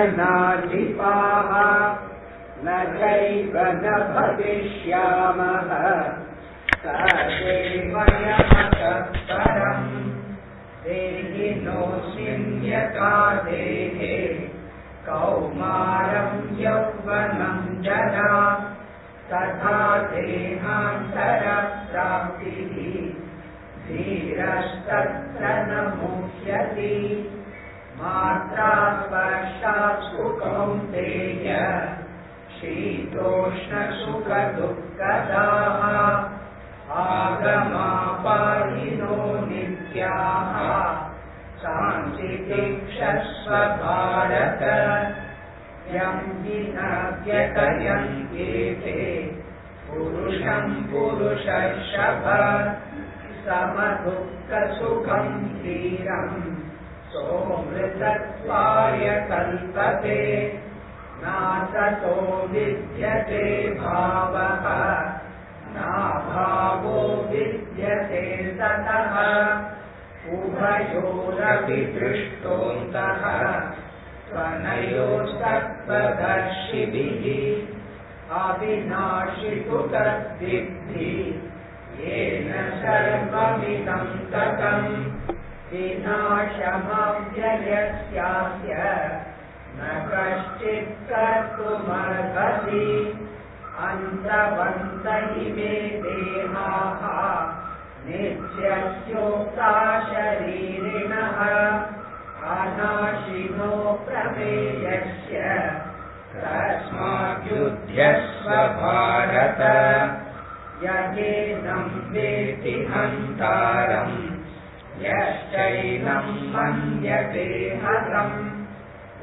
जनाधिपाः न चैव न भविष्यामः सदेवयमतः परम् देहिनोऽस्मिन् यथा देहे कौमारं यौवनं जरा तथा देहान्तरप्राप्तिः धीरस्तत्र न मुह्यति मात्रा स्पर्शात् कौन्तेय शीतोष्णसुखदुःखदाः आगमापायिनो नित्याः सांसितिक्षस्व भारत यं विना व्यतयन्त्येते पुरुषं पुरुषर्षभ समदुःखसुखं धीरं सोऽमृतत्वाय कल्पते नासतो विद्यते भावः नाभावो विद्यते ततः उभयोरपि दृष्टोऽन्तः त्वनयोस्तत्त्वदर्शिभिः अविनाशितु तद्विद्धि येन सर्वमिदं ततं विनाशमव्ययस्यास्य न कश्चित् कर्तुमर्हति अन्तवन्त इमे देहाः नित्यस्योक्ता शरीरिणः अनाशिनो प्रमेयस्य तस्माद्युध्यस्व भारत यजेनं वेत्ति हन्तारम् यश्चैनं मन्यते हतम्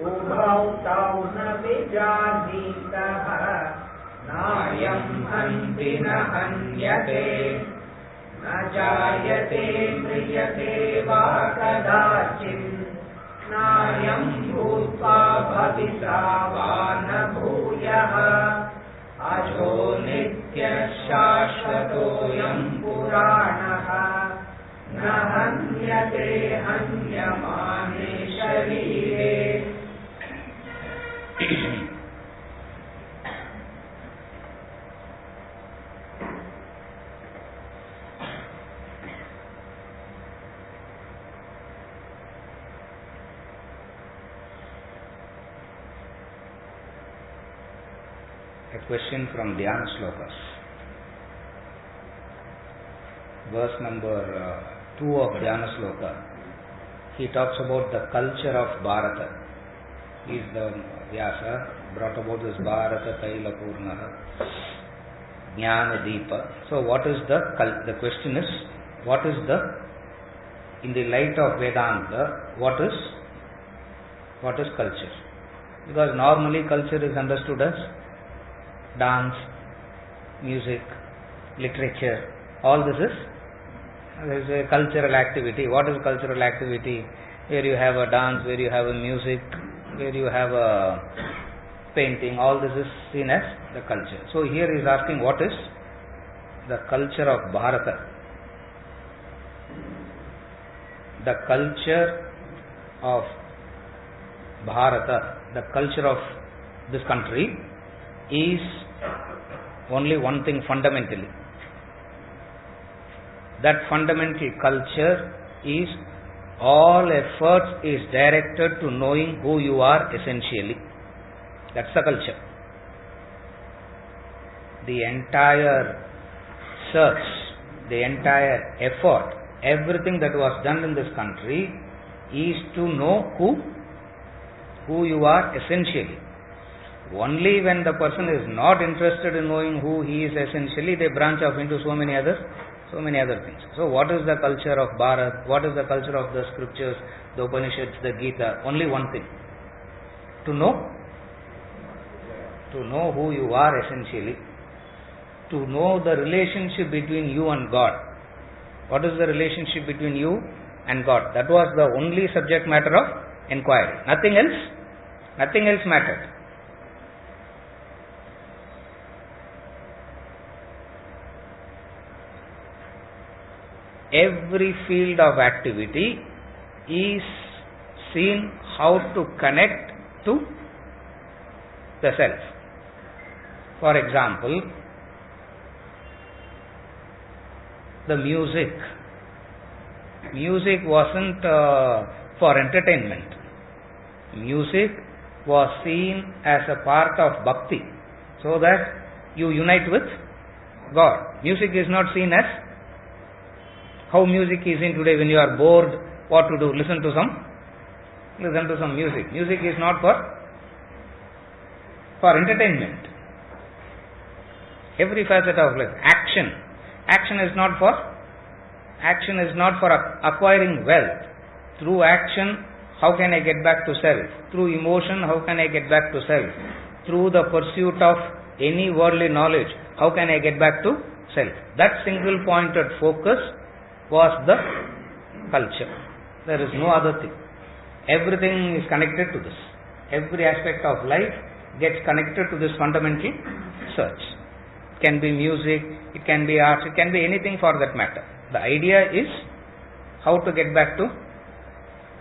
उभौ तौ न विजानीतः नायं हन्ति न हन्यते न जायते म्रियते वा कदाचित् नायं भूत्वा भविता वा न भूयः अजो नित्यः शाश्वतोऽयं पुराणः न हन्यते हन्यमाने शरीरे। A question from Dhyana Slokas. Verse number 2 of Dhyana Sloka. He talks about the culture of Bharata. He is the Vyasa, brought about this Bharata Taila Purnaha Jnana Deepa. So what is the question is, what is the, in the light of Vedanta, what is culture? Because normally culture is understood as dance, music, literature, all this is a cultural activity. What is cultural activity? Where you have a dance, where you have a music, where you have a painting, all this is seen as the culture. So here he is asking, what is the culture of Bharata? The culture of Bharata, the culture of this country is only one thing fundamentally. That fundamental culture is all efforts is directed to knowing who you are essentially. That's the culture. The entire search, the entire effort, everything that was done in this country is to know who you are essentially. Only when the person is not interested in knowing who he is essentially, they branch off into so many other things. So what is the culture of Bharat? What is the culture of the scriptures, the Upanishads, the Gita? Only one thing. To know who you are essentially. To know the relationship between you and God. What is the relationship between you and God? That was the only subject matter of inquiry. Nothing else mattered. Every field of activity is seen how to connect to the self. For example, the music. Music wasn't for entertainment. Music was seen as a part of bhakti, so that you unite with God. Music is not seen as how music is in today. When you are bored, what to do? Listen to some music. Music is not for entertainment. Every facet of life. Action is not for acquiring wealth. Through action, how can I get back to self? Through emotion, how can I get back to self? Through the pursuit of any worldly knowledge, how can I get back to self? That single pointed focus was the culture. There is no other thing. Everything is connected to this. Every aspect of life gets connected to this fundamental search. It can be music, it can be art, it can be anything for that matter. The idea is how to get back to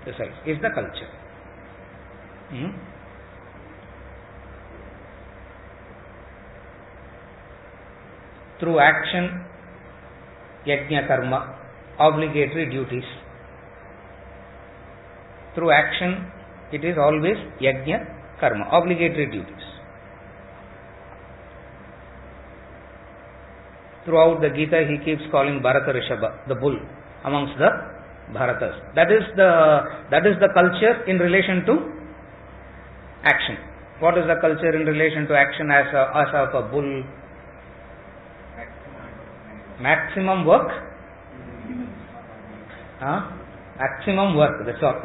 the self, is the culture. Through action, yajna karma, obligatory duties. Through action, it is always yajna karma, obligatory duties. Throughout the Gita, he keeps calling Bharata Rishabha, the bull amongst the Bharatas. That is the culture in relation to action. What is the culture in relation to action as of a bull? Maximum work. Maximum work, that's all.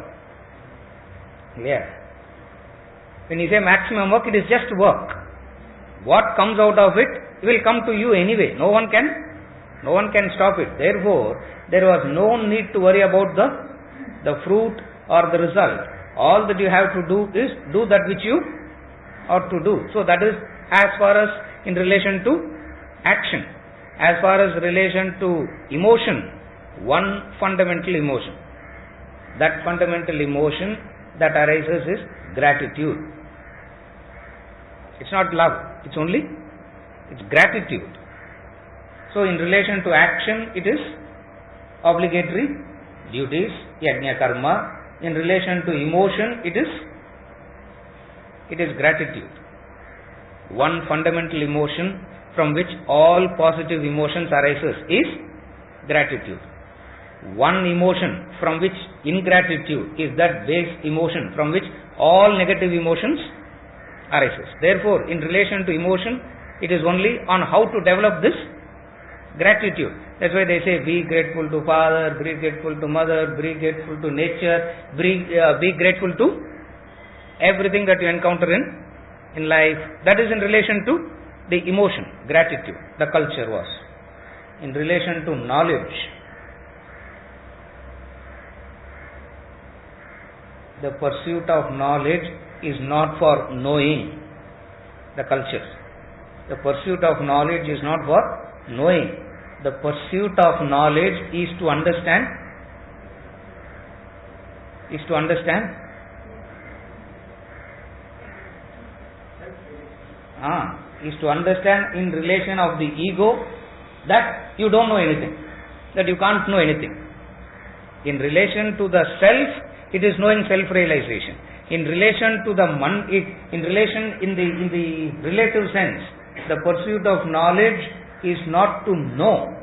Yeah. When you say maximum work, it is just work. What comes out of it will come to you anyway. No one can stop it. Therefore, there was no need to worry about the fruit or the result. All that you have to do is do that which you ought to do. So that is as far as in relation to action. As far as relation to emotion, one fundamental emotion. That fundamental emotion that arises is gratitude. It's not love, it's gratitude. So in relation to action, it is obligatory duties, yajna karma. In relation to emotion, it is gratitude. One fundamental emotion from which all positive emotions arises is gratitude. One emotion from which ingratitude is that base emotion from which all negative emotions arises. Therefore, in relation to emotion, it is only on how to develop this gratitude. That's why they say, be grateful to father, be grateful to mother, be grateful to nature, be grateful to everything that you encounter in life. That is in relation to the emotion, gratitude. The culture was. In relation to knowledge, the pursuit of knowledge is not for knowing. The culture. The pursuit of knowledge is not for knowing. The pursuit of knowledge is to understand. Is to understand in relation of the ego that you don't know anything, that you can't know anything. In relation to the self, it is knowing self-realization. In relation to the in the relative sense, the pursuit of knowledge is not to know,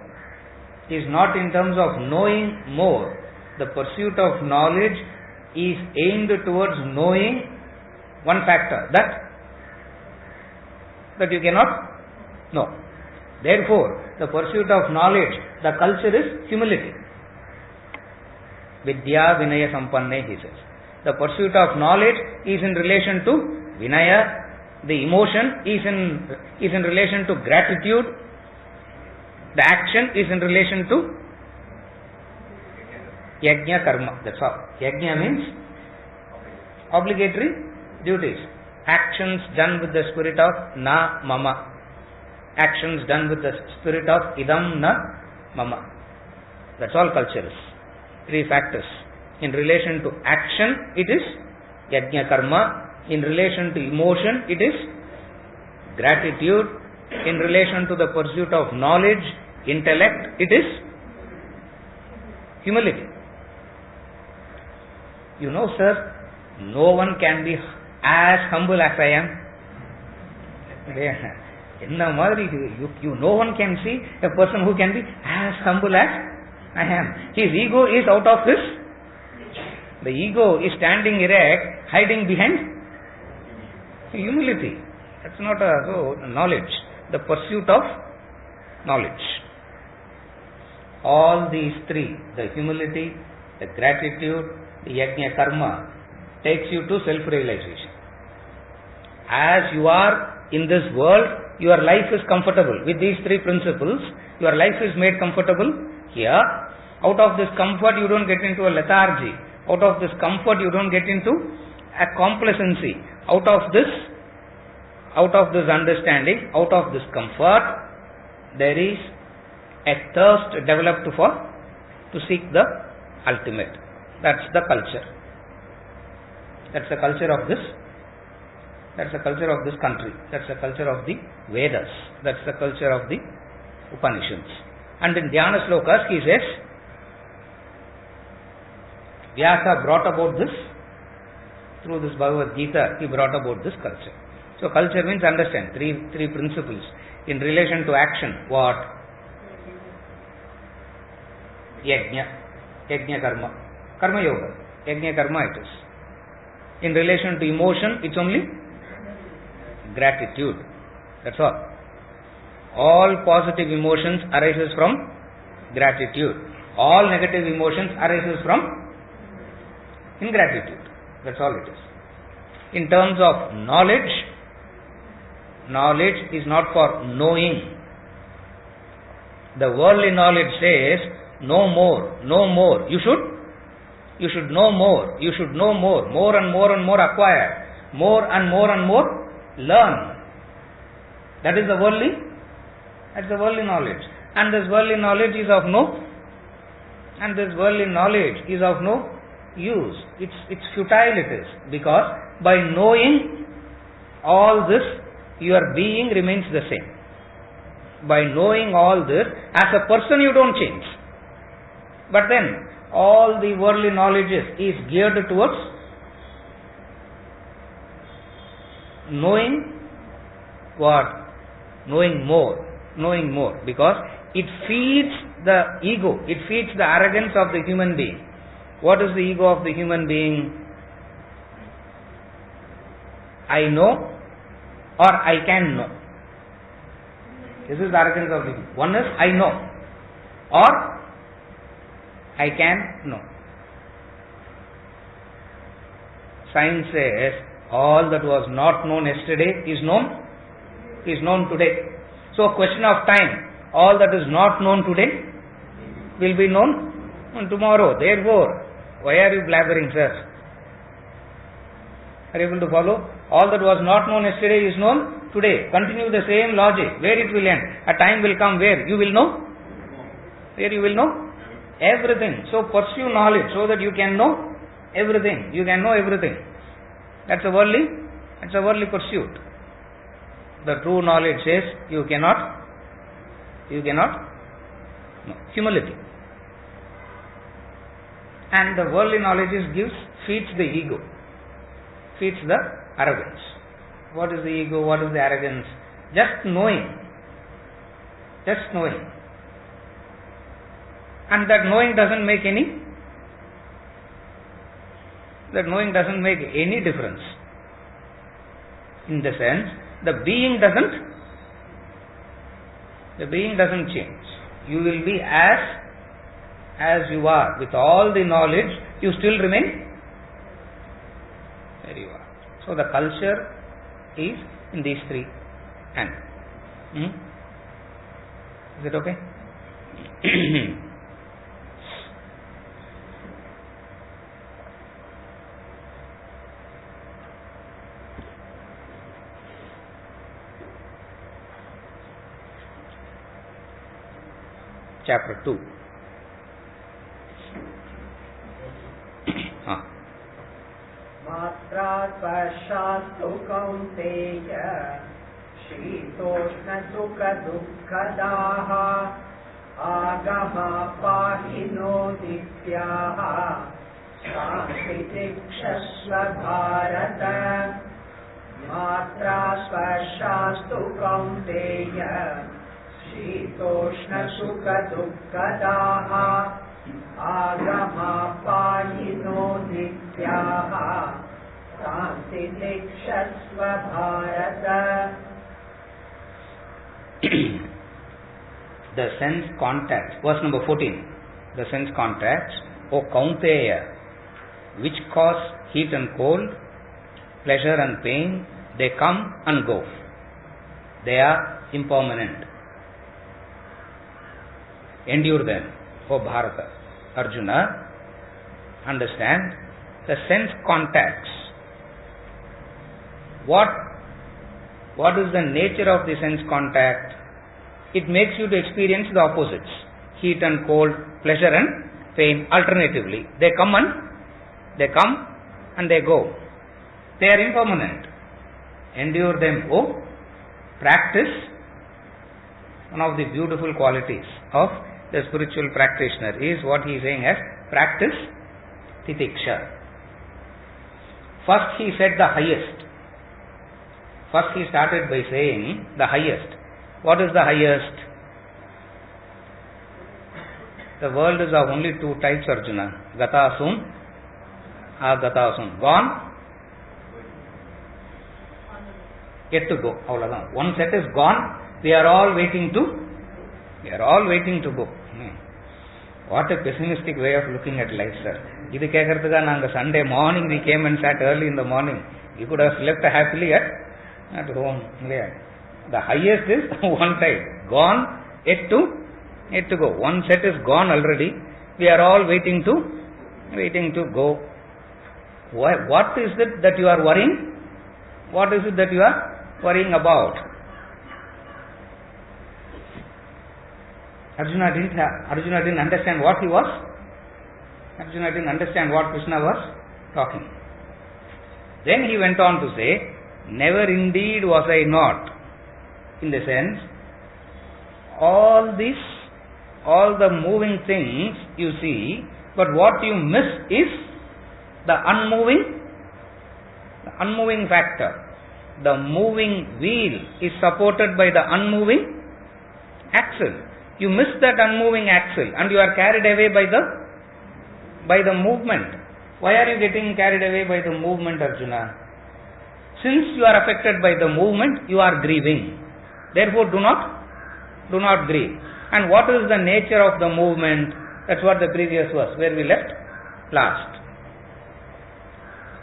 is not in terms of knowing more. The pursuit of knowledge is aimed towards knowing one factor, that you cannot know. Therefore, the pursuit of knowledge, the culture is humility. Vidya Vinaya Sampanne, he says. The pursuit of knowledge is in relation to Vinaya. The emotion is in relation to gratitude. The action is in relation to yajna karma. That's all. Yajna means obligatory duties. Actions done with the spirit of na mama. Actions done with the spirit of idam na mama. That's all culture is. Three factors. In relation to action, it is yajna karma. In relation to emotion, it is gratitude. In relation to the pursuit of knowledge, intellect, it is humility. You know, sir, no one can be as humble as I am. No one can see a person who can be as humble as I am. His ego is out of his. The ego is standing erect, hiding behind humility. That's not knowledge. The pursuit of knowledge. All these three, the humility, the gratitude, the yajna karma, takes you to self-realization. As you are in this world, your life is comfortable. With these three principles, your life is made comfortable here. Out of this comfort, you don't get into a lethargy. Out of this comfort, you don't get into a complacency. Out of this understanding, out of this comfort, there is a thirst developed to seek the ultimate. That's the culture. That's the culture of this. That's the culture of this country. That's the culture of the Vedas. That's the culture of the Upanishads. And in Dhyana Slokas, he says, Vyasa brought about this through this Bhagavad Gita. He brought about this culture. So culture means understand three principles in relation to action. What? Yajna karma, karma yoga. Yajna karma it is. In relation to emotion, it's only gratitude. That's all. All positive emotions arises from gratitude. All negative emotions arises from ingratitude. That's all it is. In terms of knowledge, knowledge is not for knowing. The worldly knowledge says, know more, know more. You should know more. You should know more. More and more and more acquire. More and more and more learn. That is the worldly. That's the worldly knowledge. And this worldly knowledge is of no. And this worldly knowledge is of no use. It's futile it is. Because by knowing all this, your being remains the same. By knowing all this, as a person you don't change. But then, all the worldly knowledge is geared towards knowing what? Knowing more. Knowing more. Because it feeds the ego. It feeds the arrogance of the human being. What is the ego of the human being? I know or I can know. This is the arrogance of the ego. One is I know or I can know. Science says all that was not known yesterday is known today. So a question of time, all that is not known today will be known tomorrow. Therefore, why are you blabbering, sir? Are you able to follow? All that was not known yesterday is known today. Continue the same logic. Where it will end? A time will come where you will know. Where you will know everything. So pursue knowledge so that you can know everything. You can know everything. That's a worldly pursuit. The true knowledge says you cannot know. Humility. And the worldly knowledge feeds the ego, feeds the arrogance. What is the ego? What is the arrogance? Just knowing. And that knowing doesn't make any difference. In the sense, the being doesn't change. You will be as you are. With all the knowledge, you still remain where you are. So the culture is in these three angles. Is it okay? Chapter 2. Matra pashastu kaunteya शीतोष्णसुखदुःखदाः आगमापाहिनो नित्याः शान्तितिक्षस्व Bharat मात्रा स्पर्शास्तु कौन्तेय शीतोष्णसुखदुःखदाः आगमापाहिनो नित्याः शान्तितिक्षस्व Bharat. The sense contacts, verse number 14, the sense contacts, O Kaunteya, which cause heat and cold, pleasure and pain, they come and go. They are impermanent. Endure them, O Bharata. Arjuna, understand the sense contacts. What is the nature of the sense contact? It makes you to experience the opposites, heat and cold, pleasure and pain alternatively. They come and they go. They are impermanent. Endure them, O practice. One of the beautiful qualities of the spiritual practitioner is what he is saying as practice titiksha. First he said the highest. First he started by saying the highest. What is the highest? The world is of only two types, Arjuna. Gata soon, agata soon. Gone, yet to go. One set is gone. We are all waiting to go. What a pessimistic way of looking at life, sir. Idu kekradhuka naanga Sunday morning we came and sat early in the morning. You could have slept happily at home. The highest is one type. Gone, yet to go. One set is gone already. We are all waiting to go. What is it that you are worrying? What is it that you are worrying about? Arjuna didn't understand what he was. Arjuna didn't understand what Krishna was talking. Then he went on to say, never indeed was I not. In the sense, all the moving things you see, but what you miss is the unmoving factor. The moving wheel is supported by the unmoving axle. You miss that unmoving axle and you are carried away by the movement. Why are you getting carried away by the movement, Arjuna? Since you are affected by the movement, you are grieving. Therefore, do not grieve. And what is the nature of the movement? That's what the previous verse, where we left last.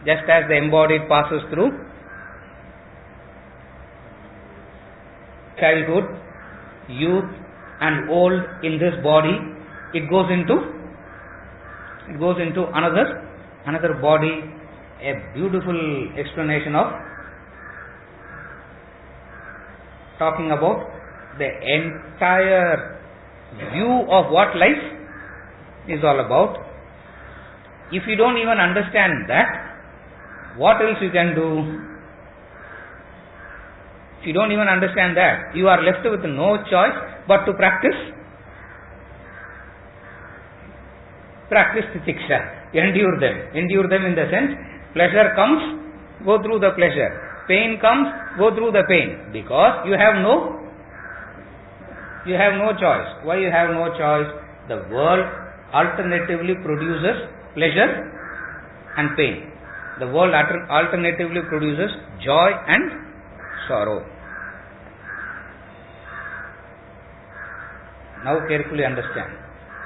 Just as the embodied passes through childhood, youth, and old in this body, it goes into another body. A beautiful explanation of talking about the entire view of what life is all about. If you don't even understand that, what else you can do? If you don't even understand that, you are left with no choice but to practice titiksha. Endure them in the sense, pleasure comes, go through the pleasure. Pain comes, go through the pain. Because you have no choice. Why you have no choice? The world alternatively produces pleasure and pain. The world alternatively produces joy and sorrow. Now carefully understand.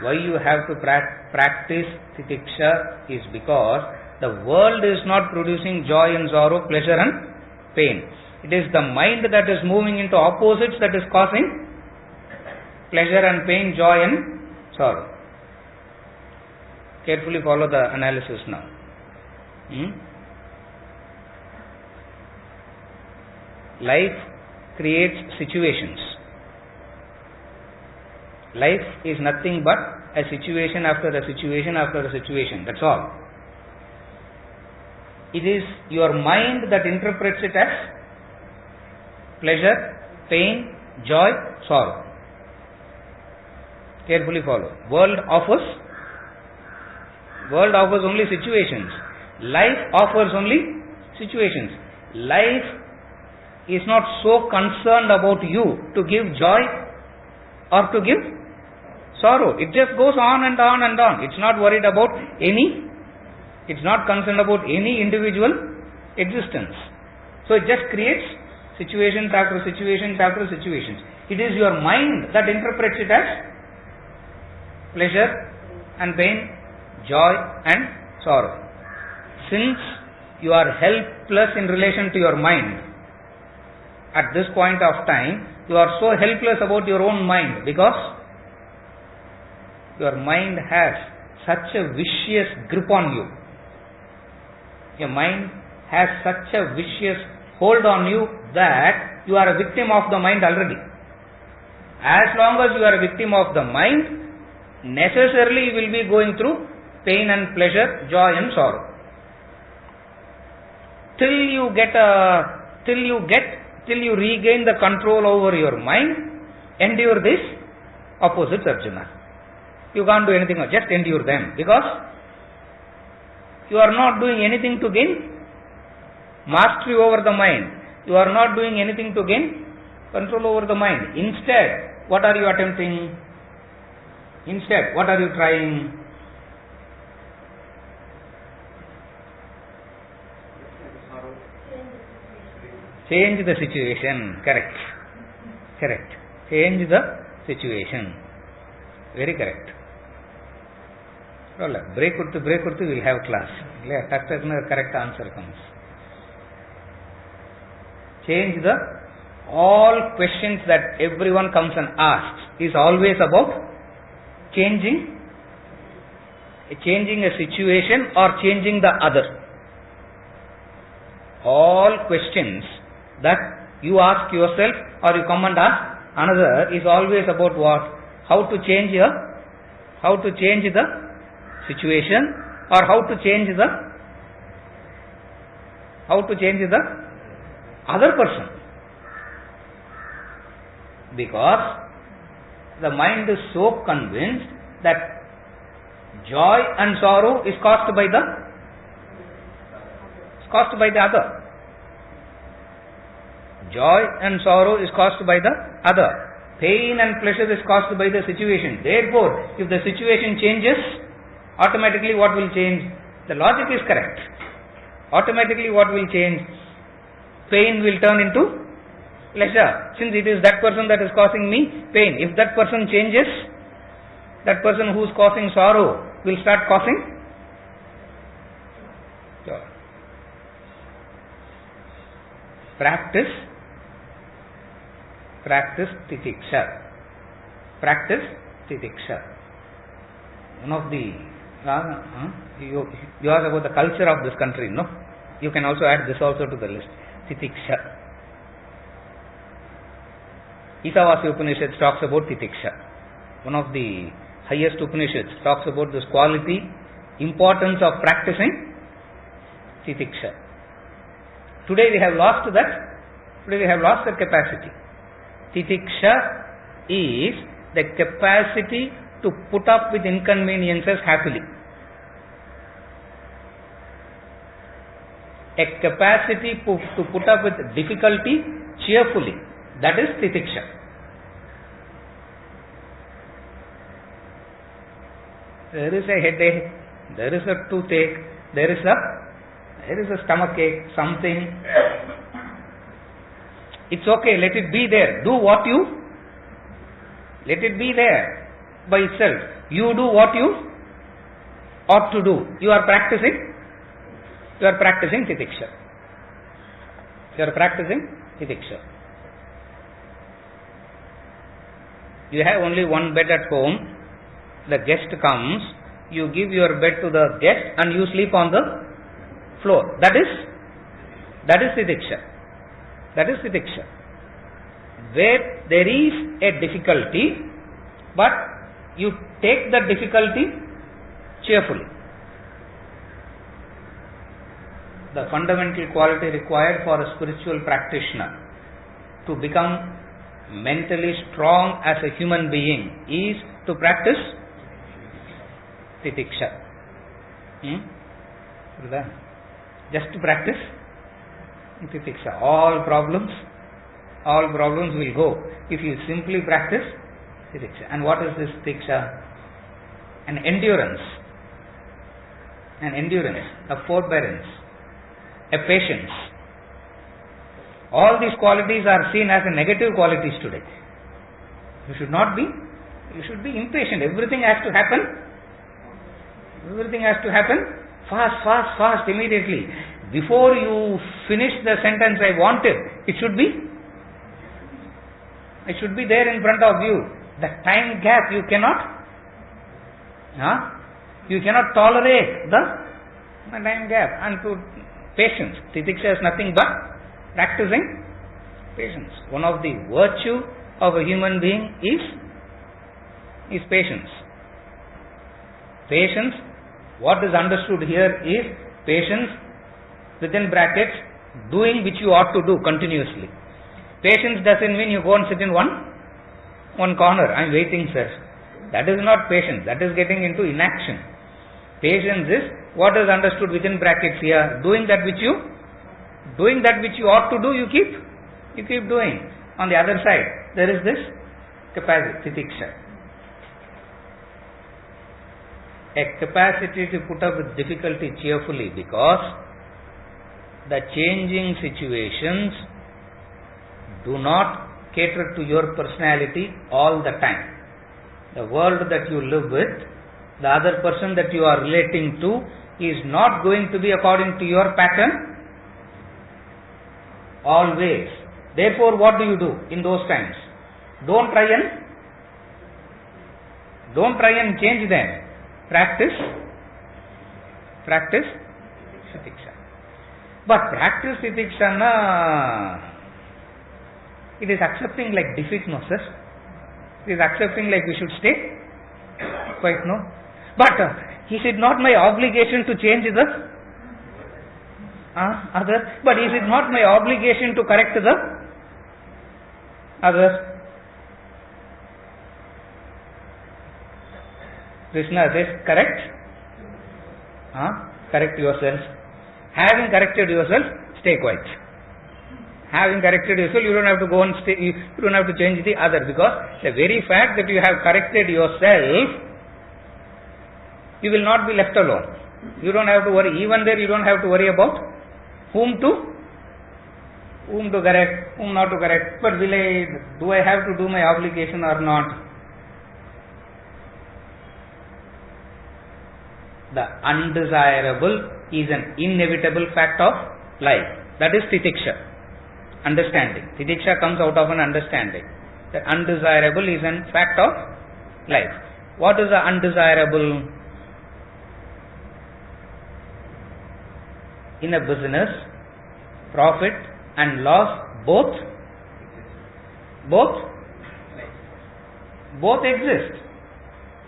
Why you have to practice titiksha is because the world is not producing joy and sorrow, pleasure and pain. It is the mind that is moving into opposites that is causing pleasure and pain, joy and sorrow. Carefully follow the analysis now. Life creates situations. Life is nothing but a situation after a situation after a situation. That's all. It is your mind that interprets it as pleasure, pain, joy, sorrow. Carefully follow. World offers only situations. Life offers only situations. Life is not so concerned about you to give joy or to give sorrow. It just goes on and on and on. It's not worried about it's not concerned about any individual existence. So it just creates situations after situations after situations. It is your mind that interprets it as pleasure and pain, joy and sorrow. Since you are helpless in relation to your mind, at this point of time, you are so helpless about your own mind because your mind has such a vicious grip on you. Your mind has such a vicious hold on you that you are a victim of the mind already. As long as you are a victim of the mind, necessarily you will be going through pain and pleasure, joy and sorrow. Till you regain the control over your mind, endure this opposites, Arjuna. You can't do anything else, just endure them, because you are not doing anything to gain mastery over the mind. You are not doing anything to gain control over the mind. Instead, what are you attempting? Instead, what are you trying? Change the situation. Correct. Change the situation. Very correct. Break we will have class. Correct answer comes. Change the all questions that everyone comes and asks is always about changing a situation or changing the other. All questions that you ask yourself or you come and ask another is always about what? How to change the situation or how to change the other person. Because the mind is so convinced that joy and sorrow is caused by the other. Joy and sorrow is caused by the other. Pain and pleasure is caused by the situation. Therefore, if the situation changes, automatically what will change? The logic is correct. Automatically what will change? Pain will turn into pleasure. Since it is that person that is causing me pain. If that person changes, that person who is causing sorrow will start causing joy. Practice titiksha. One of the you asked about the culture of this country, no? You can also add this also to the list. Titiksha. Isavasya Upanishad talks about titiksha. One of the highest Upanishads talks about this quality, importance of practicing titiksha. Today we have lost that. Today we have lost that capacity. Titiksha is the capacity to put up with inconveniences happily. A capacity to put up with difficulty cheerfully. That is titiksha. There is a headache, there is a toothache, there is a stomachache, something. It's okay, let it be there. Let it be there by itself. You do what you ought to do. You are practicing titiksha. You have only one bed at home. The guest comes, you give your bed to the guest and you sleep on the floor. That is titiksha. Where there is a difficulty, but you take the difficulty cheerfully. The fundamental quality required for a spiritual practitioner to become mentally strong as a human being is to practice titiksha. Just to practice titiksha. All problems will go if you simply practice titiksha. And what is this titiksha? An endurance, a forbearance, a patience. All these qualities are seen as negative qualities today. You should be impatient. Everything has to happen fast, immediately. Before you finish the sentence I wanted, it should be there in front of you. The time gap you cannot tolerate the time gap. And to patience, titiksha is nothing but practicing patience. One of the virtue of a human being is patience. Patience, what is understood here is patience within brackets, doing which you ought to do continuously. Patience doesn't mean you go and sit in one corner. I am waiting, sir. That is not patience. That is getting into inaction. Patience is what is understood within brackets here. Doing that which you ought to do, you keep doing. On the other side, there is this capacity, titiksha. A capacity to put up with difficulty cheerfully, because the changing situations do not cater to your personality all the time. The world that you live with, the other person that you are relating to, is not going to be according to your pattern always. Therefore, what do you do in those times? Don't try and change them. Practice titiksha. But practice titiksha, it is accepting like defeat, no sir. It is accepting like we should stay quiet, no. But is it not my obligation to change the other? But is it not my obligation to correct the other? Krishna says, correct yourself. Having corrected yourself, stay quiet. Having corrected yourself, you don't have to go and stay, you don't have to change the other, because the very fact that you have corrected yourself, you will not be left alone. You don't have to worry. Even there, you don't have to worry about whom to correct, whom not to correct. But do I have to do my obligation or not? The undesirable is an inevitable fact of life. That is titiksha, understanding. Titiksha comes out of an understanding. The undesirable is a fact of life. What is the undesirable? In a business, profit and loss both exist.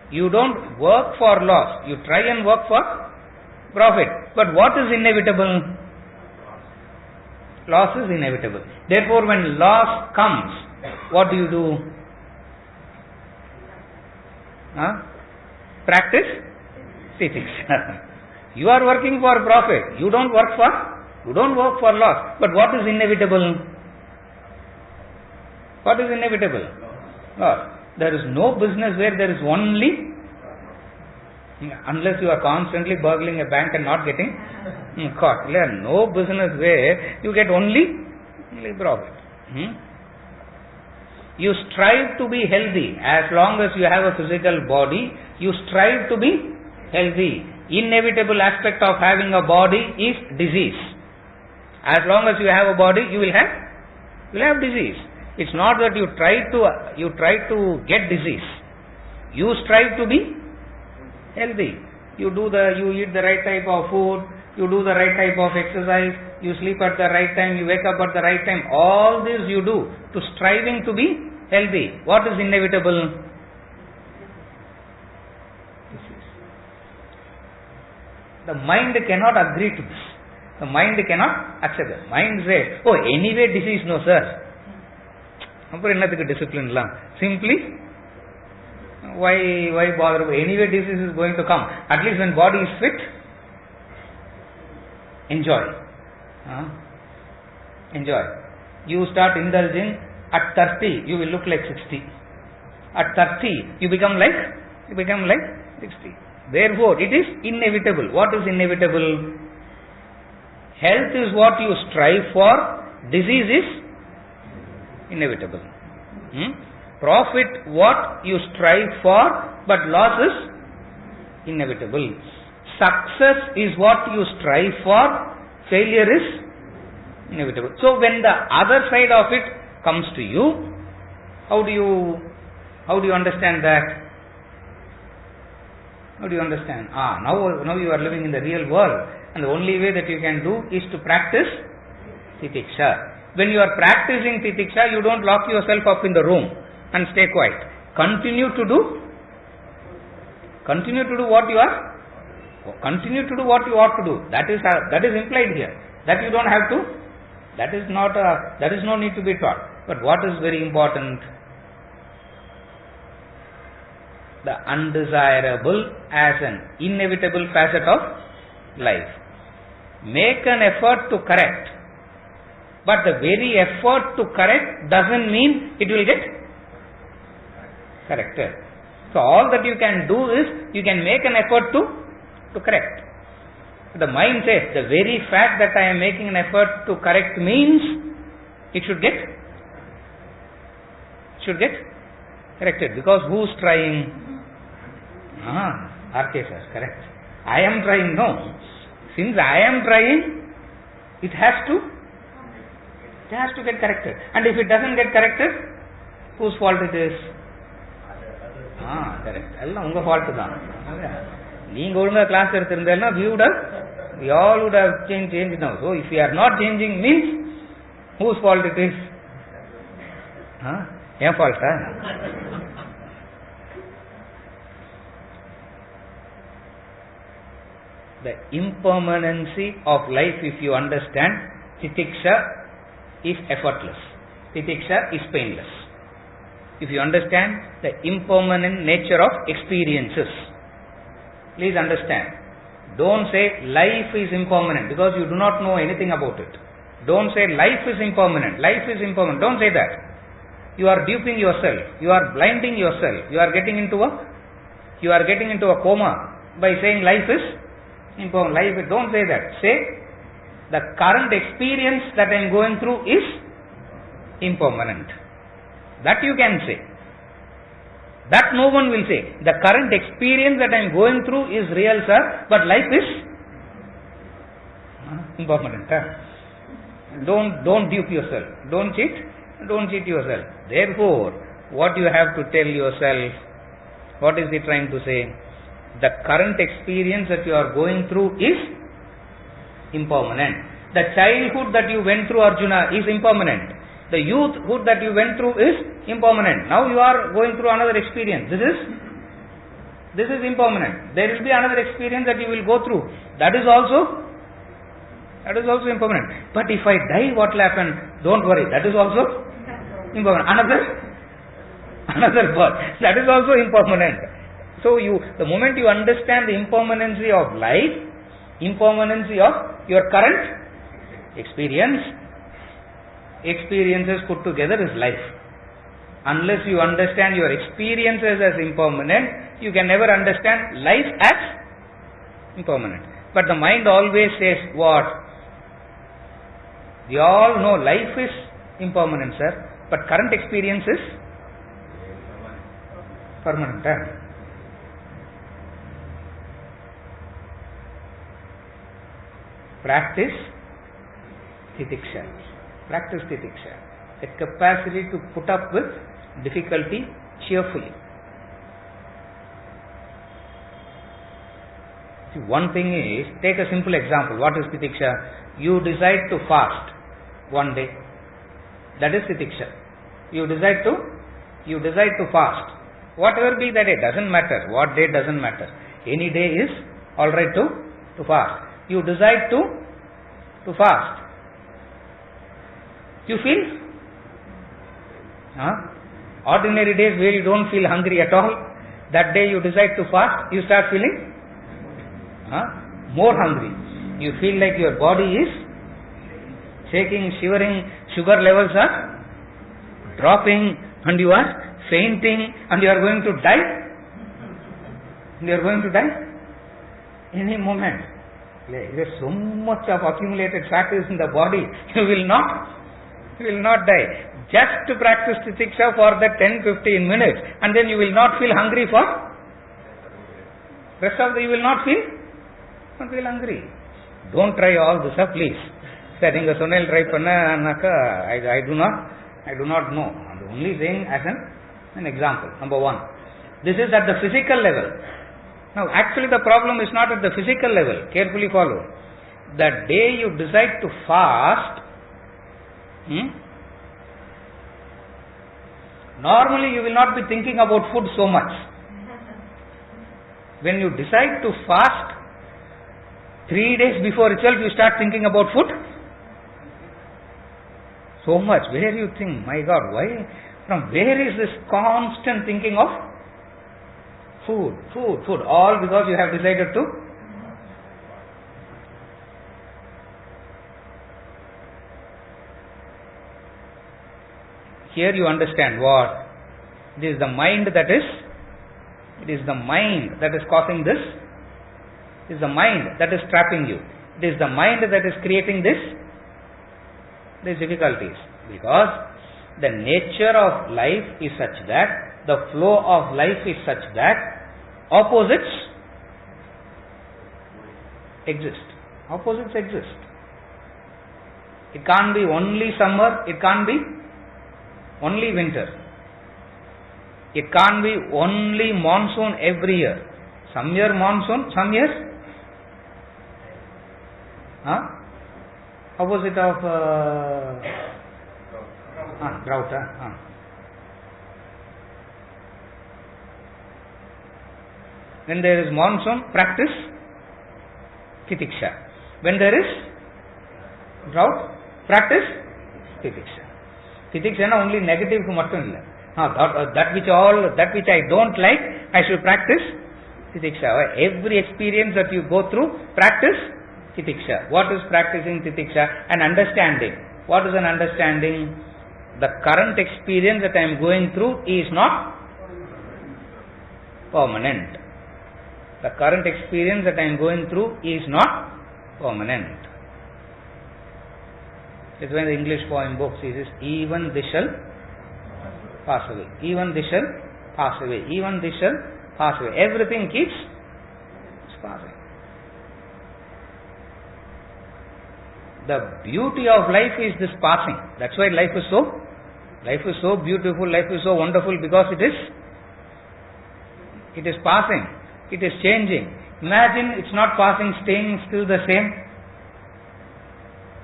You don't work for loss. You try and work for profit. But what is inevitable? Loss is inevitable. Therefore, when loss comes, what do? Practice titiksha. You are working for profit. You don't work for loss. But what is inevitable? What is inevitable? Loss. There is no business where there is only, unless you are constantly burgling a bank and not getting caught. There is no business where you get only profit. You strive to be healthy. As long as you have a physical body, you strive to be healthy. Inevitable aspect of having a body is disease. As long as you have a body, you will have disease. It's not that you try to get disease. You strive to be healthy. You eat the right type of food, you do the right type of exercise, you sleep at the right time, you wake up at the right time. All this you do to striving to be healthy. What is inevitable? The mind cannot agree to this. The mind cannot accept it. Mind says, oh, anyway disease, no sir. அப்புறம் என்னத்துக்கு டிசிப்ளின்லாம்? Simply why bother? Anyway disease is going to come. At least when body is fit, enjoy. Enjoy. You start indulging at 30, you will look like 60. At 30, you become like 60. Therefore, it is inevitable. What is inevitable? Health is what you strive for. Disease is inevitable. Profit what you strive for, but loss is inevitable. Success is what you strive for. Failure is inevitable. So when the other side of it comes to you, how do you understand that? How do you understand? Now you are living in the real world, and the only way that you can do is to practice titiksha. When you are practicing titiksha, you don't lock yourself up in the room and stay quiet. Continue to do what you are. Continue to do what you ought to do. That is implied here. That you don't have to. That is no need to be taught. But what is very important? The undesirable as an inevitable facet of life. Make an effort to correct. But the very effort to correct doesn't mean it will get corrected. So all that you can do is you can make an effort to correct. The mind says the very fact that I am making an effort to correct means it should get corrected, because who's trying? RK sir, correct. I am trying. No, since I am trying, it has to get corrected. And if it doesn't get corrected, whose fault it is? Correct. எல்லாம் உங்க fault தான். நீங்க ஒழுங்கா class எடுத்திருந்தா we all would have changed now. So if we are not changing means whose fault it is? N ஃபால்ட்டா? The impermanency of life, if you understand, titiksha is effortless. Titiksha is painless. If you understand the impermanent nature of experiences, please understand. Don't say life is impermanent because you do not know anything about it. Don't say life is impermanent. Life is impermanent. Don't say that. You are duping yourself. You are blinding yourself. You are getting into a coma by saying life is impermanent. Don't say that. Say the current experience that I am going through is impermanent. That you can say. That no one will say. The current experience that I am going through is real, sir, but life is impermanent. Don't dupe yourself. Don't cheat yourself. Therefore, what you have to tell yourself, what is he trying to say? The current experience that you are going through is impermanent. The childhood that you went through, Arjuna, is impermanent. The youthhood that you went through is impermanent. Now you are going through another experience. This is impermanent. There will be another experience that you will go through. That is also impermanent. But if I die, what will happen? Don't worry. That is also impermanent. Another birth. That is also impermanent. So the moment you understand the impermanency of life, impermanency of your current experiences put together is life. Unless you understand your experiences as impermanent, you can never understand life as impermanent. But the mind always says what? We all know life is impermanent, sir, but current experience is permanent. Practice titiksha. Practice titiksha. The capacity to put up with difficulty cheerfully. See, one thing is, take a simple example. What is titiksha? You decide to fast one day. That is titiksha. You decide to fast. Whatever be that day, doesn't matter. What day doesn't matter. Any day is alright to fast. You decide to fast. You feel Ordinary days where you don't feel hungry at all, that day you decide to fast, you start feeling more hungry. You feel like your body is shaking, shivering, sugar levels are dropping, and you are fainting, and you are going to die. You are going to die any moment. There is so much of accumulated fat is in the body. You will not die. Just to practice titiksha for the 10-15 minutes, and then you will not feel hungry for rest of the. You will not feel hungry. Don't try all this, please. Sir, inga sonel try panna annaka I do not know. I'm only saying as an example. Number one, this is at the physical level. Now, actually, the problem is not at the physical level. Carefully follow. The day you decide to fast, normally you will not be thinking about food so much. When you decide to fast, 3 days before itself you start thinking about food. So much. Where you think, my God, why? From where is this constant thinking of food? All because you have decided to. Here you understand what? It is the mind that is causing this. It is the mind that is trapping you. It is the mind that is creating these difficulties. Because the nature of life is such that, the flow of life is such that opposites exist. Opposites exist. It can't be only summer, it can't be only winter. It can't be only monsoon every year. Some year monsoon, some year opposite of drought. When there is monsoon, practice titiksha. When there is drought, practice titiksha. Titiksha only negative ku mattum illa. That which I don't like, I should practice titiksha. Every experience that you go through, practice titiksha. What is practicing titiksha? An understanding. What is an understanding? The current experience that I am going through is not permanent. The current experience that I am going through is not permanent. That's why the English poem book says, even this shall pass away. Even this shall pass away. Even this shall pass away. Everything keeps passing. The beauty of life is this passing. That's why life is so beautiful, life is so wonderful, because it is passing, it is changing. Imagine it's not passing, staying still the same,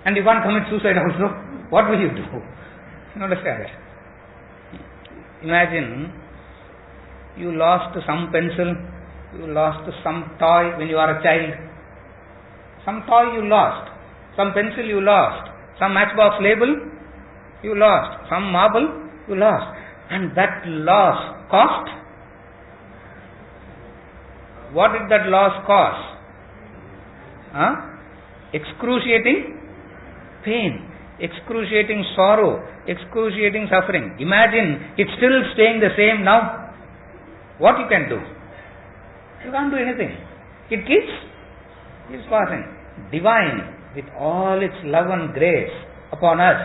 and you can't commit suicide also. What will you do? You understand that? Imagine you lost some pencil, you lost some toy when you are a child. Some toy you lost. Some pencil you lost, some matchbox label you lost, some marble you lost, and that loss cost. What did that loss cost? Excruciating pain, excruciating sorrow, excruciating suffering. Imagine it's still staying the same now. What you can do? You can't do anything. It keeps passing. Divine, with all its love and grace upon us,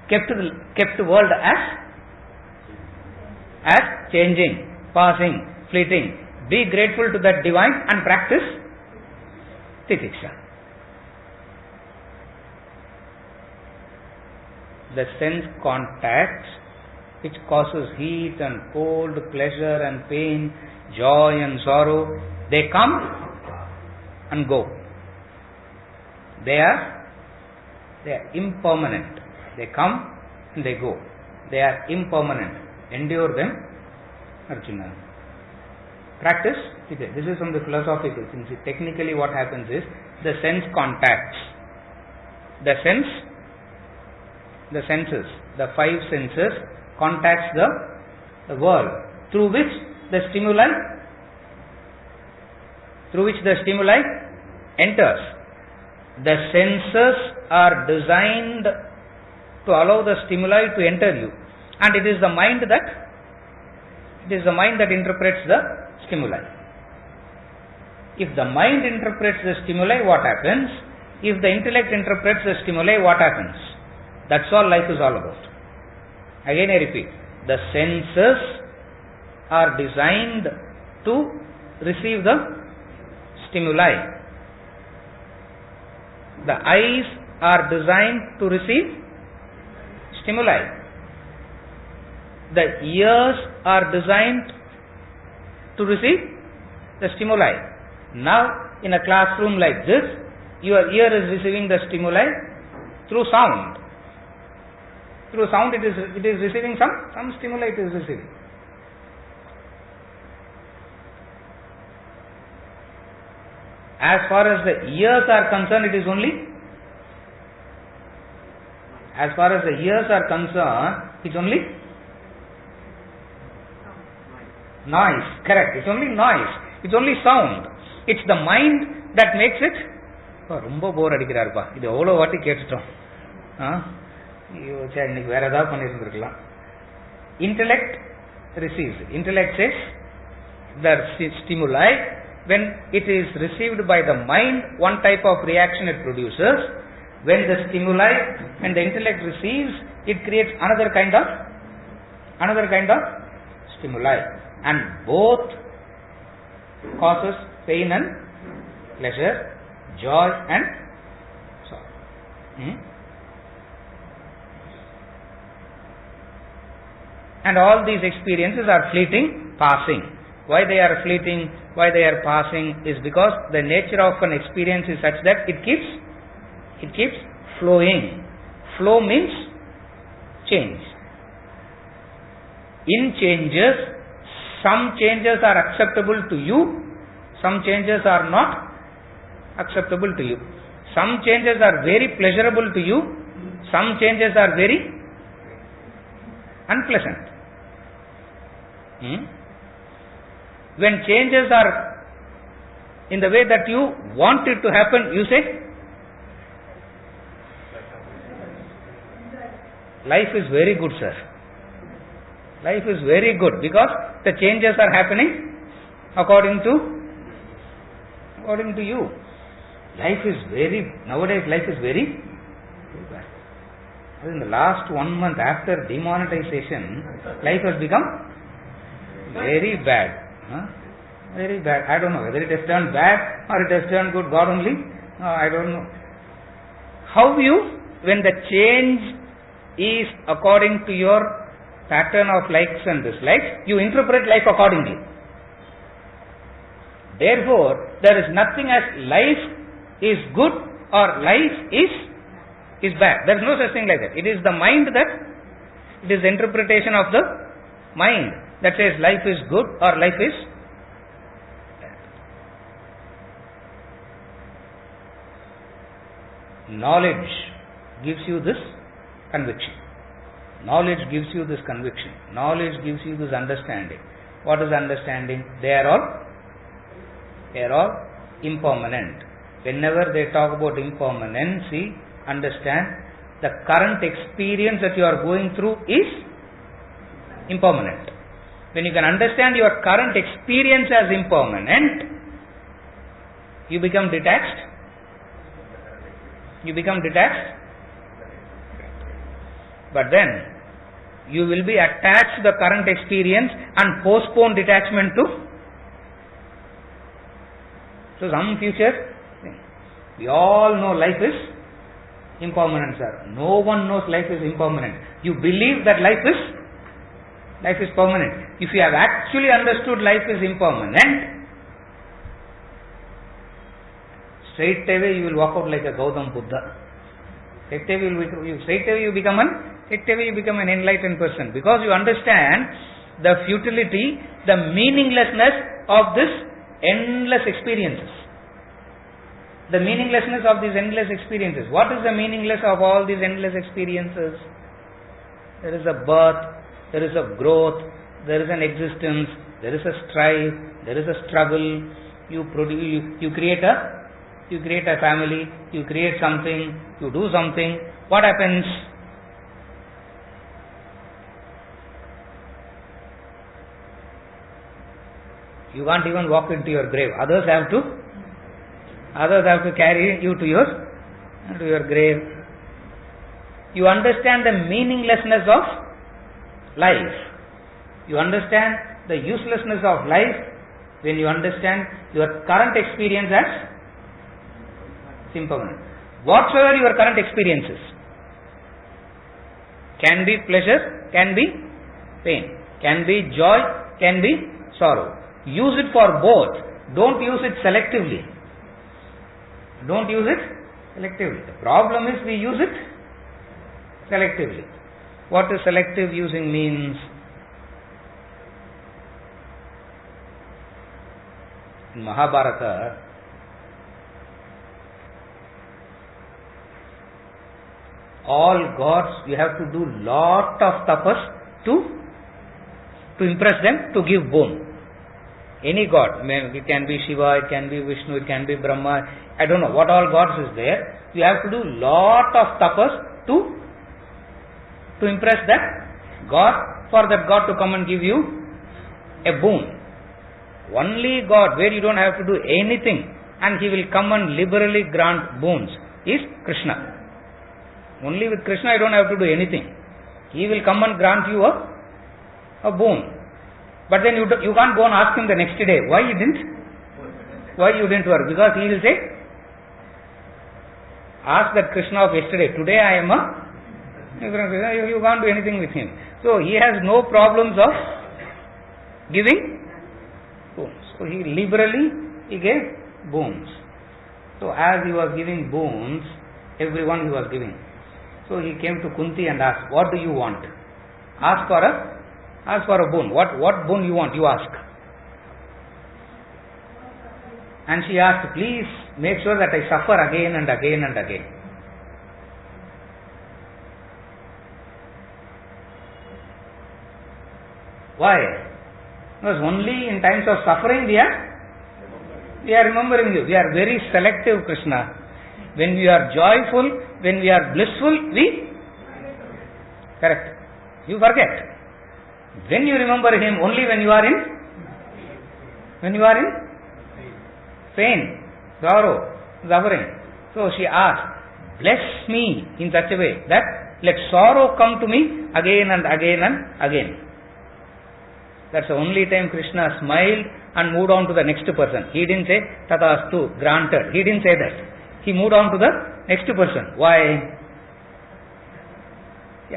kept the world as changing, passing, fleeting. Be grateful to that divine and practice titiksha. The sense contacts which causes heat and cold, pleasure and pain, joy and sorrow, they come and go. They are impermanent. They come and they go. They are impermanent. Endure them, Arjuna. Practice. This is from the philosophical things. Technically what happens is, the sense contacts. The senses, the 5 senses contacts the world, through which the stimuli enters. The senses are designed to allow the stimuli to enter you, and it is the mind that interprets the stimuli. If the mind interprets the stimuli, what happens? If the intellect interprets the stimuli, what happens? That's all life is all about. Again I repeat, the senses are designed to receive the stimuli. The eyes are designed to receive stimuli. The ears are designed to receive the stimuli. Now, in a classroom like this, your ear is receiving the stimuli through sound. Through sound, it is receiving some stimuli. It is receiving. As far as the ears are concerned, it is only. As far as the ears are concerned, it's only noise. Correct. It's only noise. It's only sound. It's the mind that makes it. ரொம்ப போர் அடிக்கிறாருப்பா, இது எவ்வளோ வாட்டி கேட்டுட்டோம். சரி, இன்னைக்கு வேற ஏதாவது பண்ணியிருந்துருக்கலாம். Intellect receives. Intellect says the stimuli, when it is received by the mind, one type of reaction it produces. When the stimuli and the intellect receives, it creates another kind of stimuli, and both causes pain and pleasure, joy and sorrow. And all these experiences are fleeting, passing. Why they are fleeting, why they are passing, is because the nature of an experience is such that it keeps flowing. Flow means change. In changes, some changes are acceptable to you, some changes are not acceptable to you. Some changes are very pleasurable to you, some changes are very unpleasant. When changes are in the way that you want it to happen, you say, life is very good, sir. Life is very good because the changes are happening according to you. Nowadays life is very bad. In the last 1 month after demonetization, life has become very bad. Very bad. I don't know whether it has turned bad or it has turned good. God only. I don't know. When the change is according to your pattern of likes and dislikes, you interpret life accordingly. Therefore, there is nothing as life is good or life is bad. There is no such thing like that. It is the mind it is the interpretation of the mind that says life is good or life is bad. Knowledge gives you this conviction. Knowledge gives you this conviction. Knowledge gives you this understanding. What is understanding? They are all impermanent. Whenever they talk about impermanency, understand the current experience that you are going through is impermanent. When you can understand your current experience as impermanent, you become detached. But then you will be attached to the current experience and postpone detachment to some future. We all know life is impermanent, sir. No one knows life is impermanent. You believe that life is permanent. If you have actually understood life is impermanent, straight away you will walk out like a Gautam Buddha. Straight away you become an enlightened person, because you understand the futility, the meaninglessness of this endless experiences. The meaninglessness of these endless experiences. What is the meaningless of all these endless experiences? There is a birth, there is a growth, there is an existence, there is a strife, there is a struggle. You create a family, you create something, you do something. What happens? You can't even walk into your grave. Others have to carry you to your grave. You understand the meaninglessness of life. You understand the uselessness of life when you understand your current experience as impermanent. Whatsoever your current experiences, can be pleasure, can be pain, can be joy, can be sorrow. Use it for both. Don't use it selectively. Don't use it selectively. The problem is we use it selectively. What is selective using means? In Mahabharata, all gods, you have to do lot of tapas to impress them, to give boon. Any god, it can be Shiva, it can be Vishnu, it can be Brahma, I don't know what all gods is there. You have to do lot of tapas to impress that god, for that god to come and give you a boon. Only God, where you don't have to do anything and he will come and liberally grant boons, is Krishna. Only with Krishna I don't have to do anything. He will come and grant you a boon. But then you can't go and ask him the next day, why you didn't work? Because he will say, ask that Krishna of yesterday, today I am you can't do anything with him. So he has no problems of giving boons. So he liberally gave boons. So as he was giving boons, everyone he was giving. So he came to Kunti and asked, what do you want? Ask for a boon. What boon you want? You ask. And she asked, please make sure that I suffer again and again and again. Why? Because only in times of suffering we are remembering you. We are very selective, Krishna. When we are joyful, when we are blissful, correct. You forget. When you remember him, only when you are in pain, sorrow, suffering. So she asked, bless me in such a way that let sorrow come to me again and again and again. That's the only time Krishna smiled and moved on to the next person. He didn't say, Tatastu, granted. He didn't say that. He moved on to the next person. Why?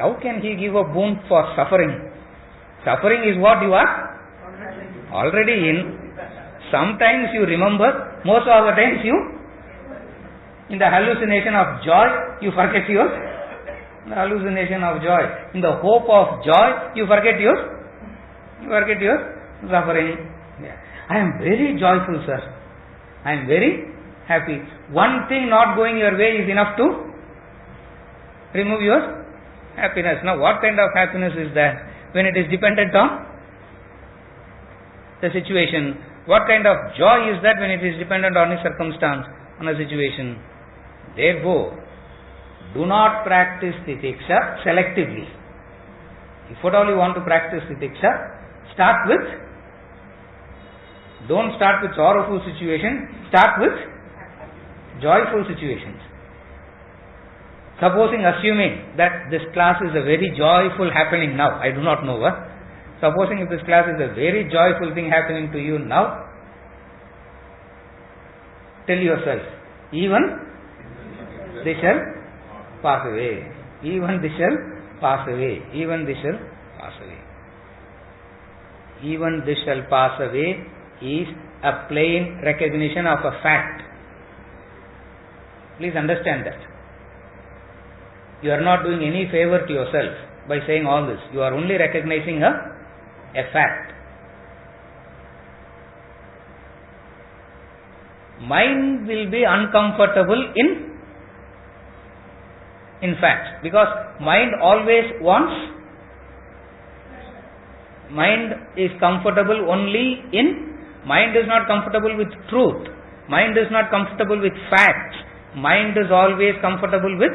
How can he give a boon for suffering? Suffering is what you are already in. Sometimes you remember, most of the times in the hallucination of joy, you forget your hallucination of joy. In the hope of joy, you forget your suffering. Yeah. I am very joyful, sir. I am very happy. One thing not going your way is enough to remove your happiness. Now, what kind of happiness is that? When it is dependent on the situation. What kind of joy is that when it is dependent on a circumstance, on a situation? Therefore, do not practice titiksha selectively. If at all you want to practice titiksha, don't start with sorrowful situation, start with joyful situations. Assuming that this class is a very joyful happening now, I do not know what. Supposing if this class is a very joyful thing happening to you now, tell yourself, even they shall pass away. Even they shall pass away. Even they shall pass away. Even they shall pass away is a plain recognition of a fact. Please understand that. You are not doing any favor to yourself by saying all this. You are only recognizing a fact. Mind will be uncomfortable in facts, because mind always wants Mind is comfortable only in, mind is not comfortable with truth. Mind is not comfortable with facts. Mind is always comfortable with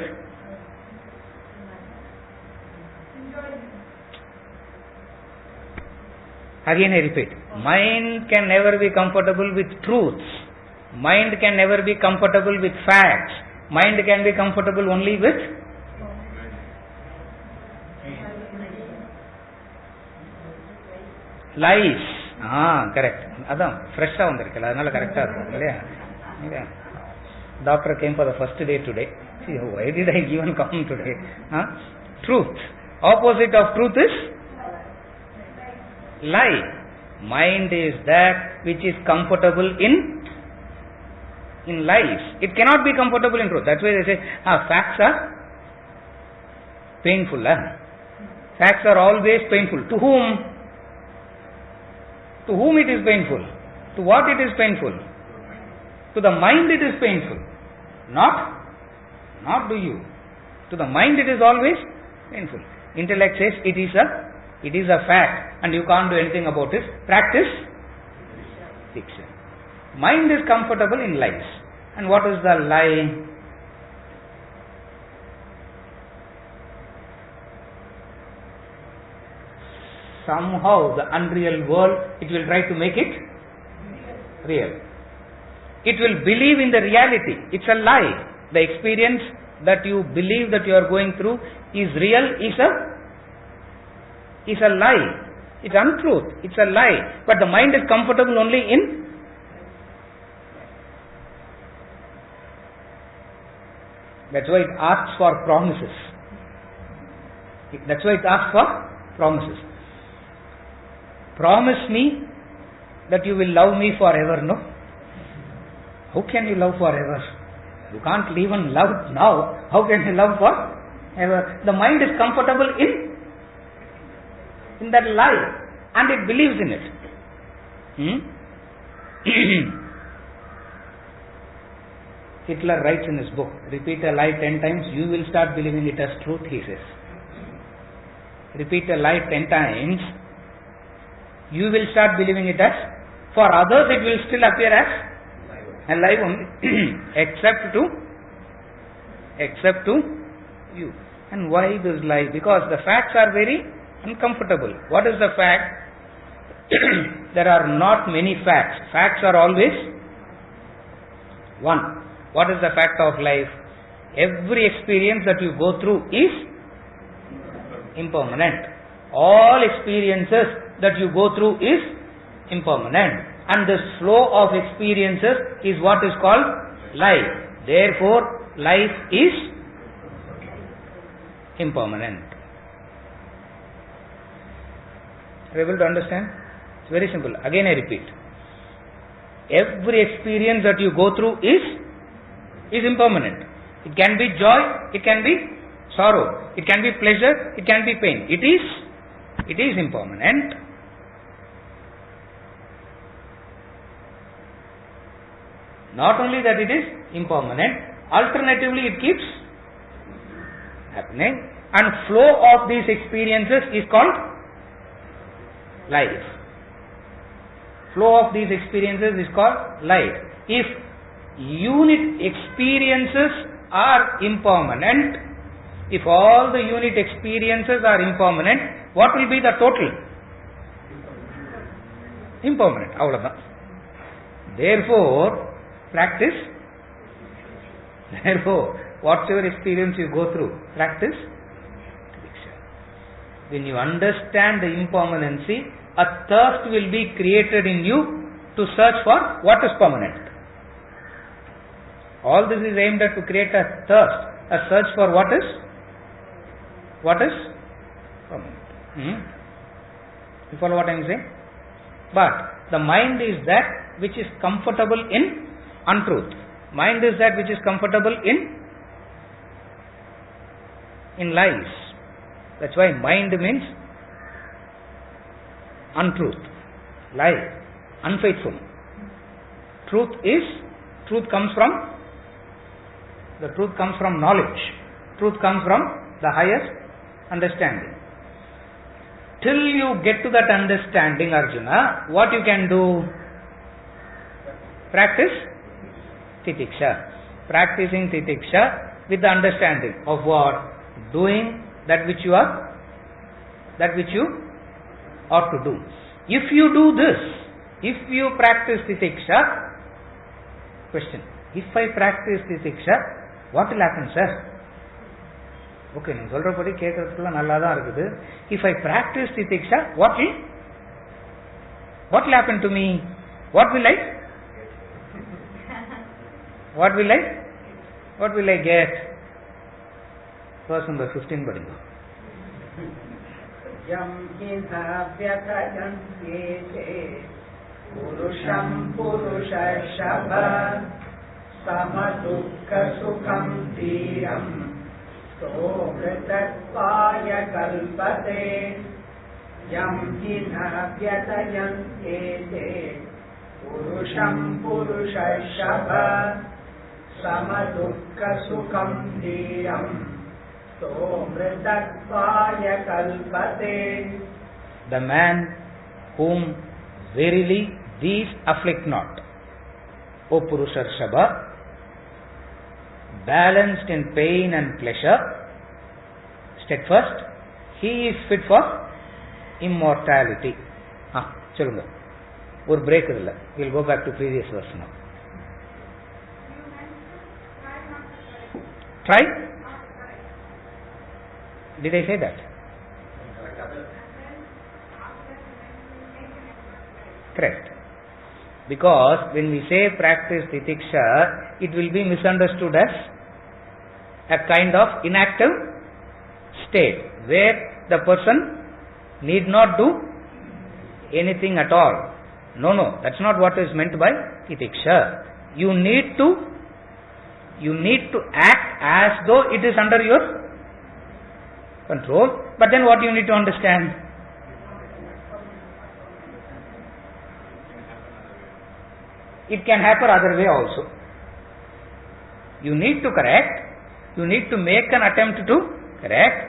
again I repeat, mind can never be comfortable with truths. Mind can never be comfortable with facts. Mind can be comfortable only with lies. Correct. அதான் ஃப்ரெஷ்ஷாக வந்திருக்கல, அதனால கரெக்டாக இருக்கும் இல்லையா? இல்லையா? Doctor came for the first day today. See, why did I even come today? Truth. Opposite of truth is lie. Mind is that which is comfortable in lies. It cannot be comfortable in truth. That's why they say, facts are painful. Facts are always painful. To whom? To whom it is painful? To what it is painful? To the mind it is painful. Not to you. To the mind it is always painful. Intellect says it is a fact and you can't do anything about it. Practice fiction. Mind is comfortable in lies. And what is the lie? Somehow the unreal world, it will try to make it real. It will believe in the reality. It's a lie. The experience that you believe that you are going through is real, is a lie. It's untruth. It's a lie. But the mind is comfortable only in. That's why it asks for promises. That's why it asks for promises. Promise me that you will love me forever. No? How can you love forever? You can't even love now. How can you love forever? The mind is comfortable in that lie and it believes in it. Hitler writes in his book, repeat a lie 10 times, you will start believing it as truth, he says. Repeat a lie 10 times, you will start believing it as, for others it will still appear as a lie only, except to you. And why this lie? Because the facts are very uncomfortable. What is the fact? There are not many facts. Facts are always one. What is the fact of life? Every experience that you go through is impermanent. All experiences that you go through is impermanent. And this flow of experiences is what is called life. Therefore, life is impermanent. Are you able to understand? It's very simple. Again I repeat. Every experience that you go through is impermanent. It can be joy, it can be sorrow, it can be pleasure, it can be pain. It is impermanent. Not only that it is impermanent, alternatively it keeps happening, and flow of these experiences is called life. Flow of these experiences is called life. If unit experiences are impermanent, if all the unit experiences are impermanent, what will be the total? Impermanent. Therefore, practice. Therefore, whatever experience you go through, practice. When you understand the impermanency, a thirst will be created in you to search for what is permanent. All this is aimed at to create a thirst, a search for what is permanent. You follow what I am saying? But the mind is that which is comfortable in untruth. Mind is that which is comfortable in lies. That's why mind means untruth, lie, unfaithful. Truth comes from knowledge. Truth comes from the highest understanding. till you get to that understanding, Arjuna, what you can do? Practice titiksha. Practicing titiksha with the understanding of what? Doing that which you ought to do. If you do this, if you practice titiksha, question, if I practice titiksha, what will happen, sir? Okay, நீங்க சொல்றபடி கேட்கறதுக்குள்ள நல்லா தான் இருக்குது. If I practice titiksha, what will happen to me? What will I get? Verse number 15 படிங்க. यं हि न व्यथयन्त्येते पुरुषं पुरुषर्षभ समदुःखसुखं धीरम् सोऽमृतत्वाय कल्पते. यं हि न व्यथयन्त्येते पुरुषं पुरुषर्षभ समदुःखसुखं धीरम् सोऽमृतत्वाय कल्पते. The man whom verily these afflict not, O Purusharshava, balanced in pain and pleasure, steadfast, he is fit for immortality. சொல்லுங்க. ஒரு break இல்ல. We'll go back to previous verse now. Try? Did I say that? Correct. Because when we say practice titiksha, it will be misunderstood as a kind of inactive state where the person need not do anything at all. No, that's not what is meant by titiksha. You need to act as though it is under your control, but then what you need to understand? It can happen other way also. You need to correct, you need to make an attempt to correct.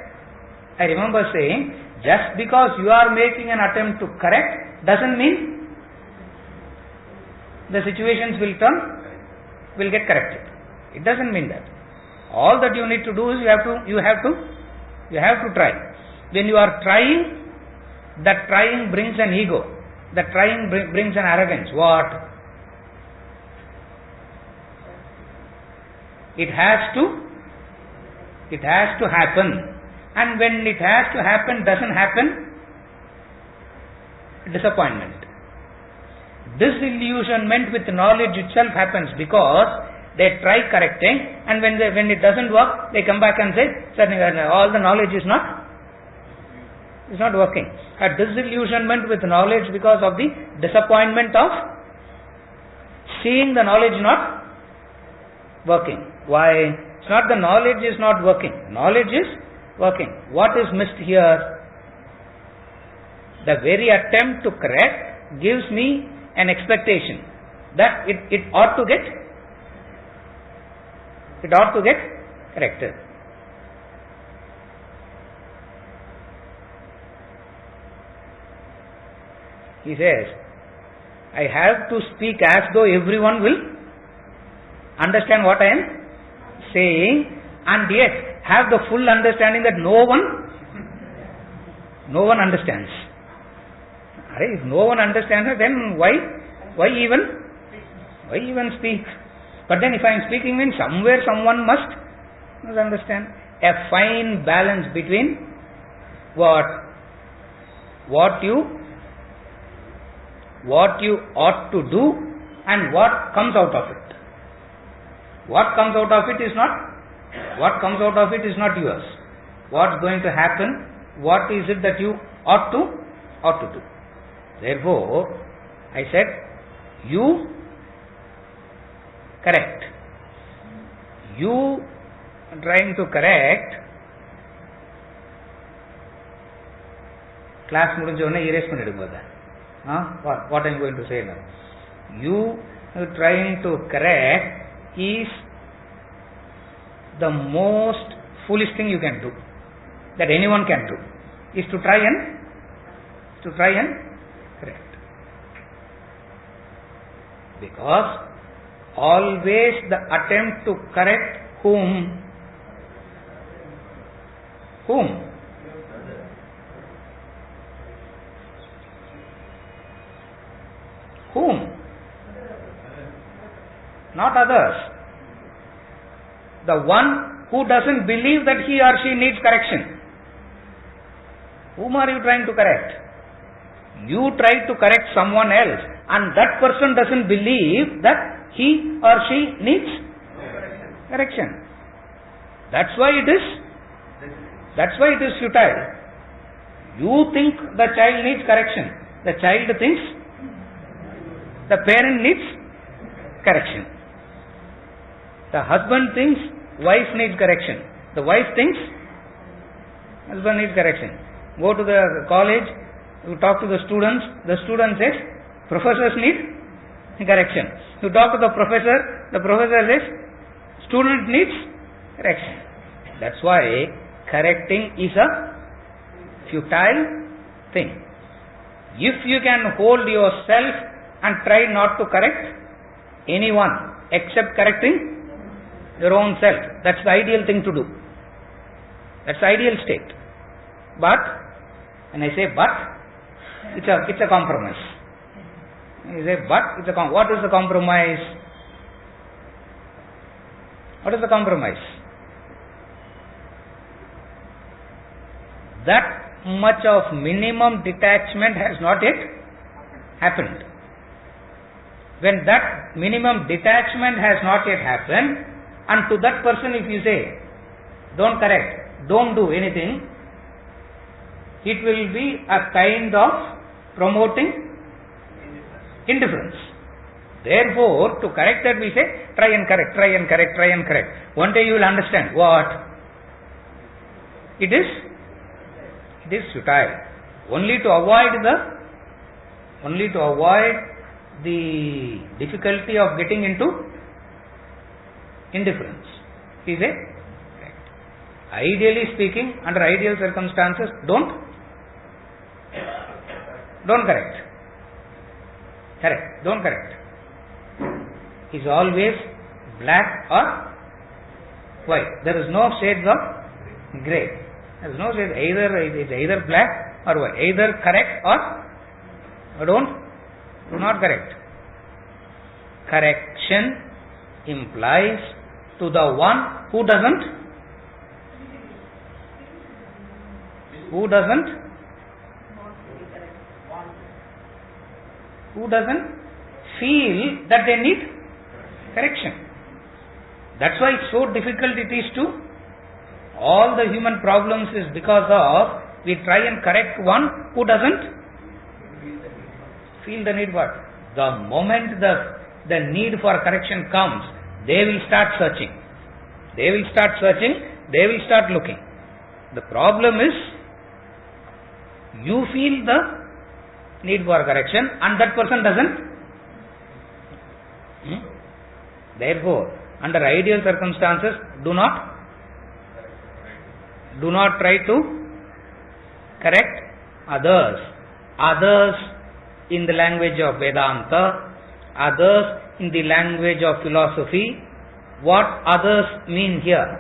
I remember saying, just because you are making an attempt to correct doesn't mean the situations will get corrected. It doesn't mean that. All that you need to do is you have to try. When you are trying, that trying brings an ego. That trying brings an arrogance. What? It has to happen. And when it has to happen, doesn't happen, disappointment. Disillusionment with knowledge itself happens because they try correcting, and when it doesn't work, they come back and say, all the knowledge is not working. A disillusionment with knowledge because of the disappointment of seeing the knowledge not working. Why? It's not the knowledge is not working. Knowledge is working. What is missed here? The very attempt to correct gives me an expectation that it ought to get corrected. He says, I have to speak as though everyone will understand what I am saying, and yet have the full understanding that no one understands. If no one understands it, then why even speak? But then if I am speaking, means somewhere someone must understand. A fine balance between what you ought to do and what comes out of it. What comes out of it is not yours. What's going to happen? What is it that you ought to do? Therefore, I said, you correct. You trying to correct. Class முடிஞ்ச உடனே erase பண்ணிடுங்க அத. What I'm going to say now. You trying to correct is the most foolish thing you can do, that anyone can do, is to try and to try and correct. Because always the attempt to correct whom? Whom? Whom? Not others. The one who doesn't believe that he or she needs correction. Whom are you trying to correct? You try to correct someone else, and that person doesn't believe that he or she needs correction. That's why it is futile. You think the child needs correction. The child thinks the parent needs correction. The husband thinks wife needs correction. The wife thinks husband needs correction. Go to the college, you talk to the students says professors need correction. You talk to the professor says student needs correction. That's why correcting is a futile thing. If you can hold yourself and try not to correct anyone except correcting your own self, that's the ideal thing to do. That's the ideal state. But, when I say but, it's a compromise. You say but, what is the compromise? What is the compromise? That much of minimum detachment has not yet happened. When that minimum detachment has not yet happened, and to that person if you say, don't correct, don't do anything, it will be a kind of promoting indifference. Therefore, to correct that we say, try and correct. One day you will understand what? It is futile. Only to avoid the difficulty of getting into indifference. Is it? Right. Ideally speaking, under ideal circumstances, don't correct. Correct. Don't correct. Is always black or white. There is no shades of grey. There is no shades. Either black or white. Either correct or do not correct. Correction implies to the one who doesn't feel that they need correction. That's why it's so difficult it is to, all the human problems is because of, we try and correct one who doesn't feel the need for. The moment the need for correction comes, they will start searching. They will start looking. The problem is, you feel the need for correction and that person doesn't. Therefore, under ideal circumstances, do not try to correct others. Others in the language of Vedanta, others in the language of philosophy. What others mean here?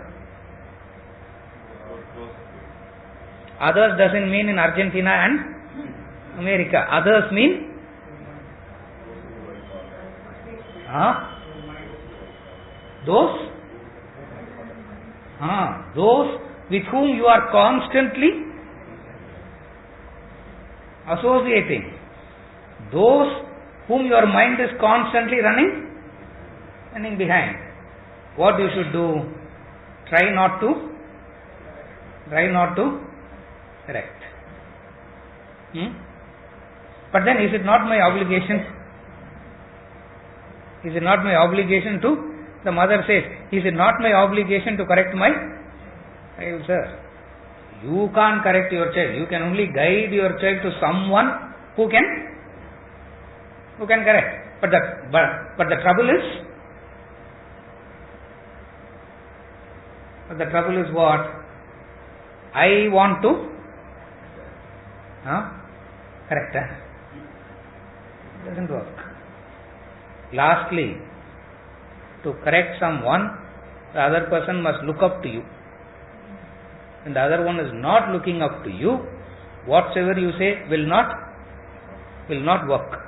Others doesn't mean in Argentina and America. Others mean those with whom you are constantly associating. Those whom your mind is constantly running behind. What you should do? Try not to correct. But then, is it not my obligation? Is it not my obligation to? The mother says, is it not my obligation to correct my child? Sir, you can't correct your child. You can only guide your child to someone who can correct. But the trouble is what? I want to Correct? Doesn't work. Lastly, to correct someone, the other person must look up to you. And the other one is not looking up to you, whatsoever you say will not work.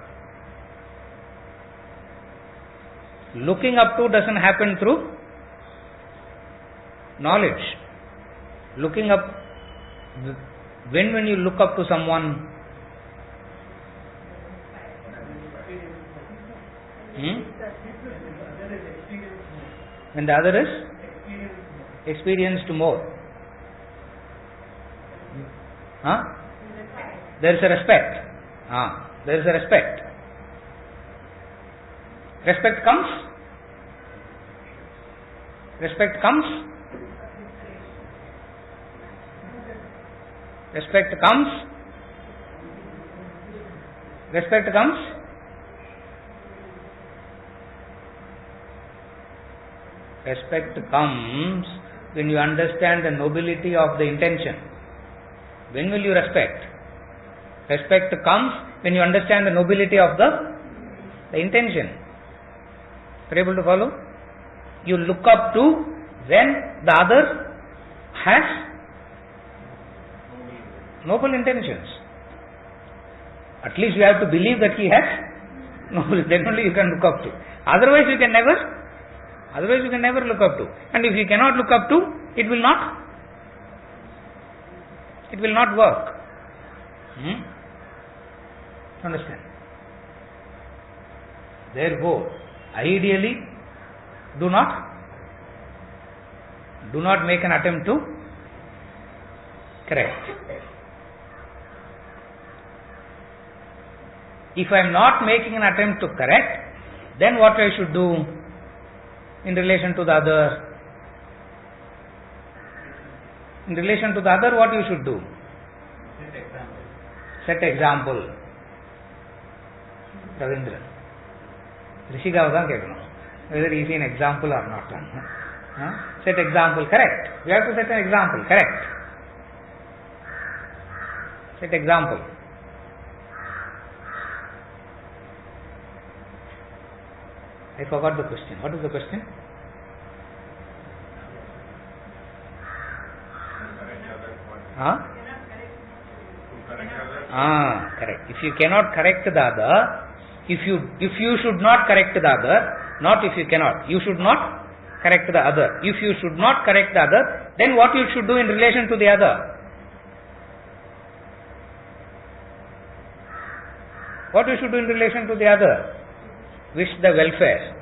Looking up to doesn't happen through knowledge. Looking up, when you look up to someone, when the other is experienced more. There is a respect. There is a respect. Respect comes. Respect comes. Respect comes. Respect comes. Respect comes when you understand the nobility of the intention. When will you respect? Respect comes when you understand the nobility of the intention. Are you able to follow? You look up to when the other has noble intentions. At least you have to believe that he has noble. Then only you can look up to. Otherwise you can never look up to. And if you cannot look up to, it will not work. Understand? Therefore, ideally, do not make an attempt to correct. If I am not making an attempt to correct, then what I should do in relation to the other? In relation to the other, what you should do? Set example. Ravindra. Rishikavathan kekano. Whether he is an example or not. Set example, correct. We have to set an example, correct. Set example. I forgot the question. What is the question? Correct. If you cannot correct the other, if you should not correct the other, not if you cannot, you should not correct the other. If you should not correct the other, then what you should do in relation to the other? What you should do in relation to the other? Wish the welfare,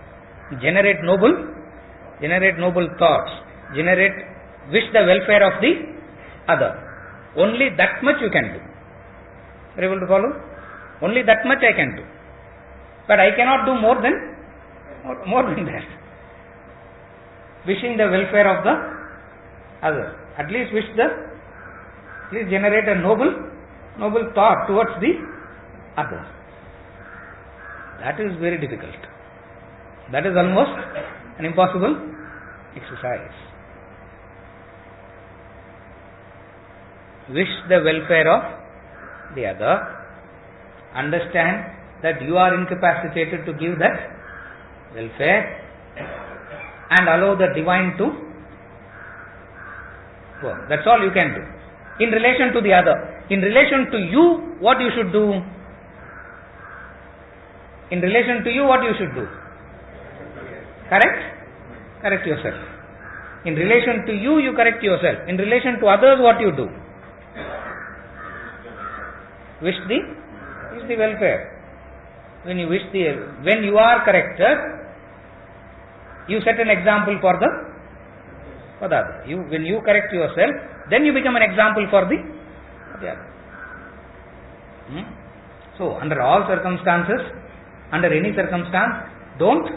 generate noble thoughts, wish the welfare of the other. Only that much you can do. Are you able to follow? Only that much I can do. But I cannot do more than that. Wishing the welfare of the other. At least generate a noble thought towards the other. That is very difficult. That is almost an impossible exercise. Wish the welfare of the other. Understand that you are incapacitated to give that welfare, and allow the divine to work. That's all you can do. In relation to the other. In relation to you, what you should do? In relation to you, what you should do? Correct yourself. In relation to you, you correct yourself. In relation to others, what you do? Wish the welfare. When you are corrected, you set an example for the other. When you correct yourself, then you become an example for the other. So, under all circumstances, under any circumstance, don't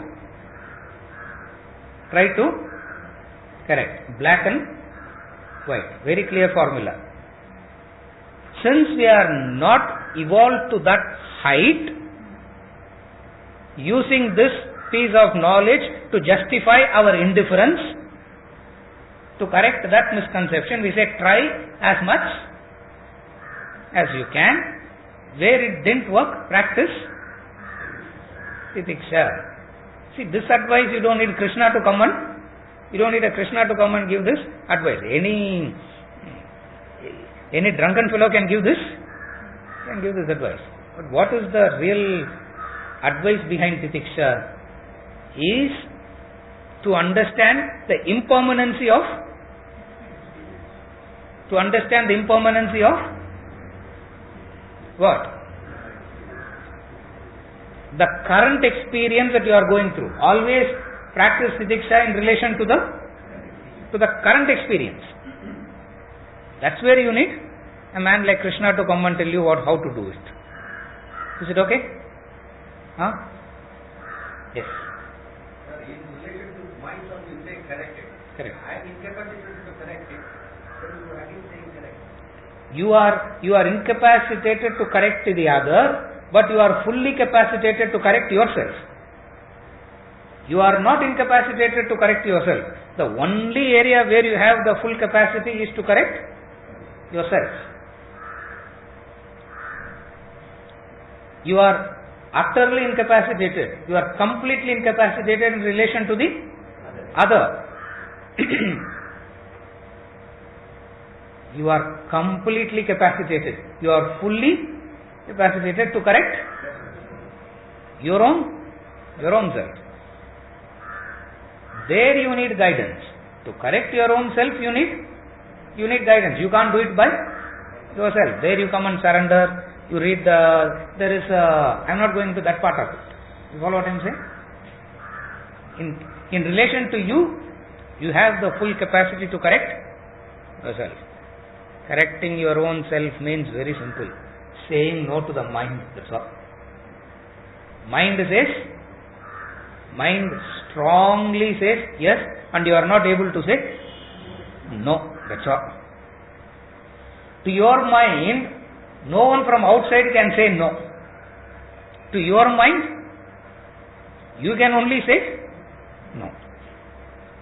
try to correct. Black and white. Very clear formula. Since we are not evolved to that height, using this piece of knowledge to justify our indifference, to correct that misconception, we say try as much as you can. Where it didn't work, practice titiksha. See, this advice you don't need Krishna to come and give this advice. Any drunken fellow can give this advice. But what is the real advice behind titiksha? Is to understand the impermanency of what? The current experience that you are going through. Always practice titiksha in relation to the current experience. That's where you need a man like Krishna to come and tell you how to do it. Is it okay? Huh? Yes. In relation to myself, you say correct it. Correct. I am incapacitated to correct it. But you are again saying correct. You are incapacitated to correct the other, but you are fully capacitated to correct yourself. You are not incapacitated to correct yourself. The only area where you have the full capacity is to correct yourself. You are utterly incapacitated. You are completely incapacitated in relation to the other. You are completely capacitated. You are fully capacitated to correct your own self. There you need guidance. To correct your own self, you need guidance. You can't do it by yourself. There you come and surrender. You read I'm not going to that part of it. You follow what I am saying? In relation to you, you have the full capacity to correct yourself. Correcting your own self means very simple. Saying no to the mind, that's all. Mind strongly says yes, and you are not able to say no, that's all. To your mind, no one from outside can say no. To your mind, you can only say no.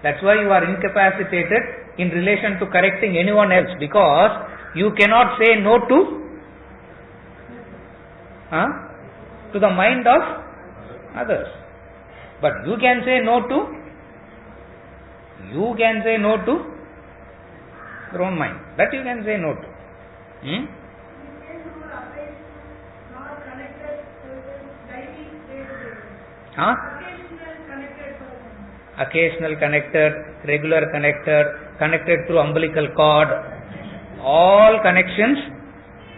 That's why you are incapacitated in relation to correcting anyone else, because you cannot say no to the mind of others. But you can say no to your own mind. That you can say no to. Occasional connected, regular connected, connected through umbilical cord. All connections,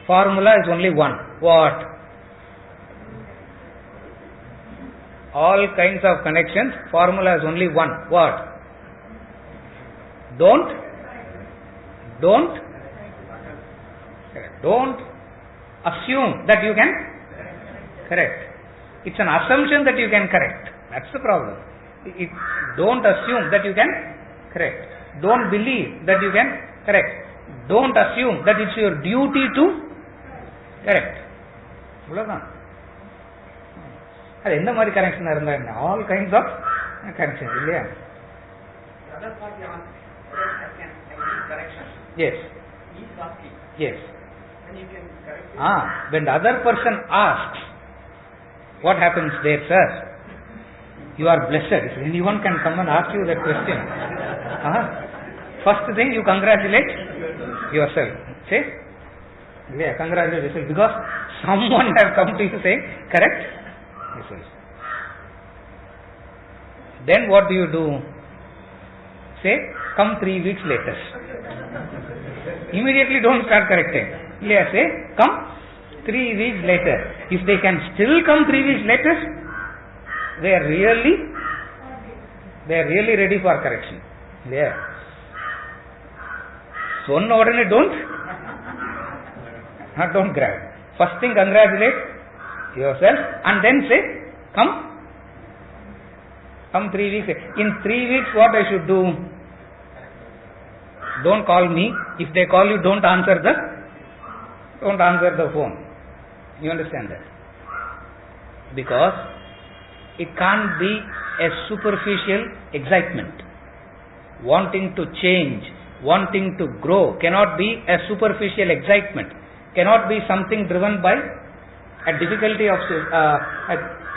formula is only one. What? All kinds of connections, formula is only one. What? Don't assume that you can correct. It's an assumption that you can correct. That's the problem. Don't assume that you can correct. Don't believe that you can correct. Don't assume that it's your duty to correct. எந்த மாதிரி connection இருந்தா என்ன? All kinds of connection இல்லையா? Yes. Yes. When the other person asks, what happens there, sir? You are blessed. If anyone can come and ask you that question, first thing you congratulate yourself. Say, yeah, congratulate yourself because someone has come to you saying, correct yourself. Then what do you do? Say, come 3 weeks later. Immediately don't start correcting. Yeah, say, come 3 weeks later. If they can still come 3 weeks later, they are really ready for correction. Yeah. So ordinary don't grab. First thing, congratulate yourself and then say, come 3 weeks. In 3 weeks, what I should do? Don't call me. If they call you, don't answer the phone. You understand that? Because it can't be a superficial excitement. Wanting to change, wanting to grow cannot be a superficial excitement. Cannot be something driven by A difficulty of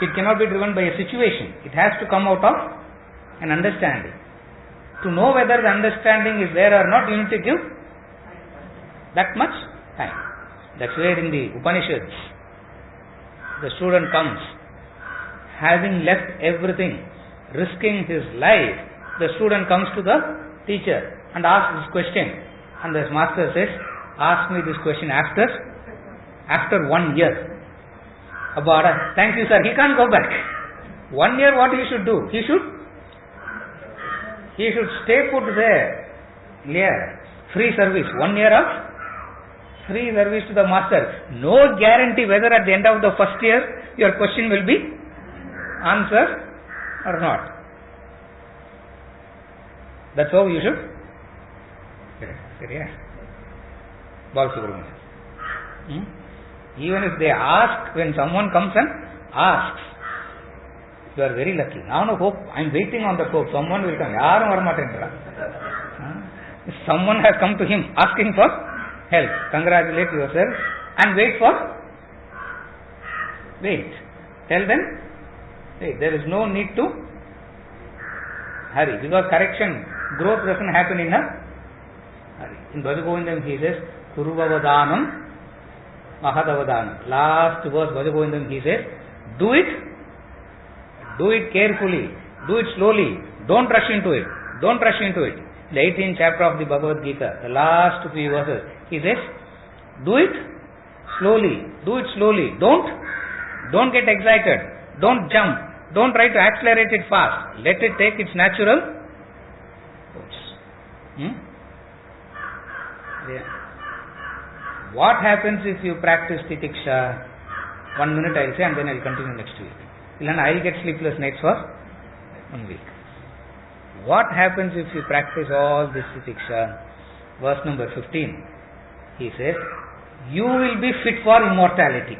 it cannot be driven by a situation. It has to come out of an understanding. To know whether the understanding is there or not, you need to give that much time. That's where in the Upanishads, the student comes, having left everything, risking his life. The student comes to the teacher and asks this question, and the master says, ask me this question after 1 year. Abara, thank you sir, he can't go back. 1 year what he should do? He should stay put there. Clear. Free service. 1 year of free service to the master. No guarantee whether at the end of the first year your question will be answered or not. That's how you should. Even if they ask, when someone comes and asks, you are very lucky. Now no hope. I am waiting on the hope. Someone will come. If someone has come to him asking for help, congratulate yourself and wait. Tell them, wait. There is no need to hurry, because correction, growth doesn't happen in a hurry. In Bhajagovindam he says, Kurvavadanam Mahadavadanam. Last verse Bhajagovindam he says, do it carefully, do it slowly, don't rush into it. The 18th chapter of the Bhagavad Gita, the last few verses, he says, do it slowly, don't get excited, don't jump, don't try to accelerate it fast, let it take its natural course. What happens if you practice titiksha? 1 minute I will say, and then I will continue next week. Then I will get sleepless nights for 1 week. What happens if you practice all this titiksha? Verse number 15. He says, you will be fit for immortality.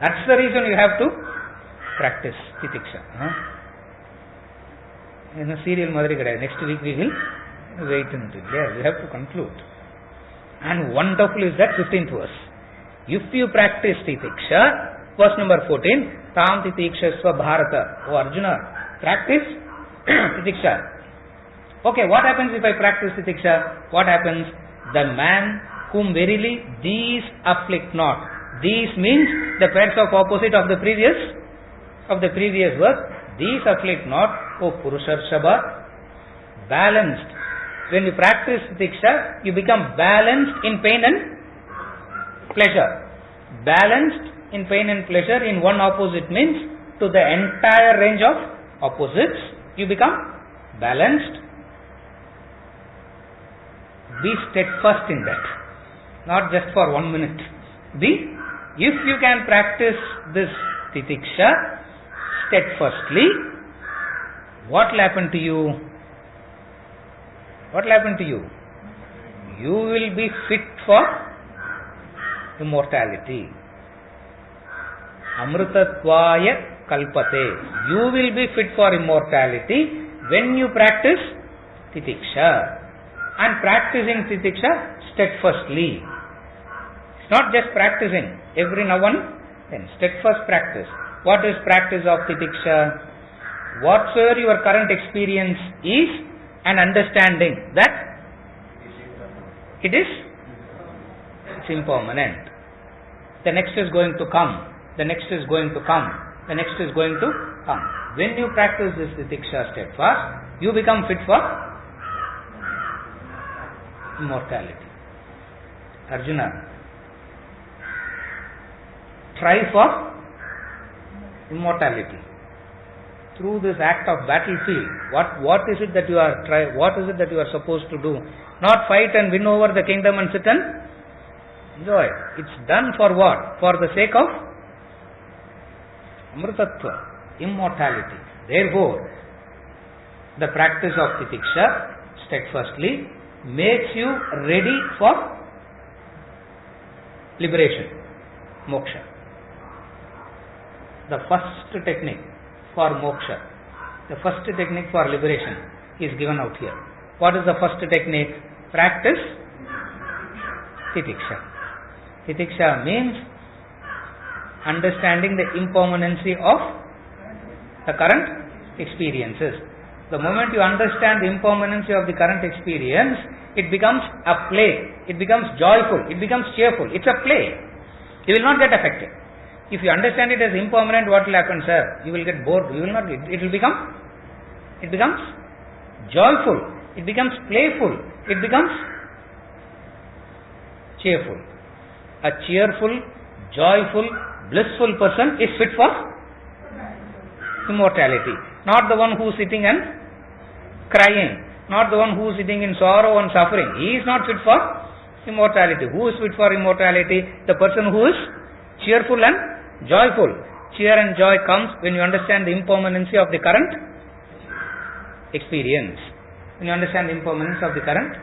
That's the reason you have to practice titiksha. In a serial Madhuri Kadai, next week we will wait until there. We have to conclude. And wonderful is that 15th verse. If you practice titiksha, verse number 14, Tam titikshasva bharata. Oh Arjuna, practice titiksha. Okay, what happens if I practice titiksha? What happens? The man whom verily these afflict not. These means the pairs of opposite of the previous verse. These afflict not. O Purusharshaba, balanced. When you practice titiksha, you become balanced in pain and pleasure. Balanced in pain and pleasure in one opposite means to the entire range of opposites, you become balanced. Be steadfast in that. Not just for 1 minute. If you can practice this titiksha steadfastly, what will happen to you? What will happen to you? You will be fit for immortality. Amrutatvaya kalpate. You will be fit for immortality when you practice titiksha. And practicing titiksha steadfastly. It's not just practicing every now and then. Steadfast practice. What is practice of titiksha? Whatsoever your current experience is, and understanding that it's impermanent. The next is going to come. The next is going to come. The next is going to come. When you practice this titiksha steadfast, you become fit for immortality. Arjuna, try for immortality. Through this act of battlefield, what is it that you are what is it that you are supposed to do? Not fight and win over the kingdom and sit and enjoy. It's done for what? For the sake of amrutatva, immortality. Therefore, the practice of titiksha steadfastly makes you ready for liberation, moksha. The first technique for moksha, the first technique for liberation is given out here. What is the first technique? Practice titiksha. Titiksha means understanding the impermanency of the current experiences. The moment you understand the impermanency of the current experience, it becomes a play. It becomes joyful. It becomes cheerful. It's a play. You will not get affected. If you understand it as impermanent, what will happen, sir? You will get bored. You will not. It becomes joyful. It becomes playful. It becomes cheerful. A cheerful, joyful, blissful person is fit for immortality. Not the one who is sitting and crying. Not the one who is sitting in sorrow and suffering. He is not fit for immortality. Who is fit for immortality? The person who is cheerful and joyful. Cheer and joy comes when you understand the impermanency of the current experience. When you understand the impermanence of the current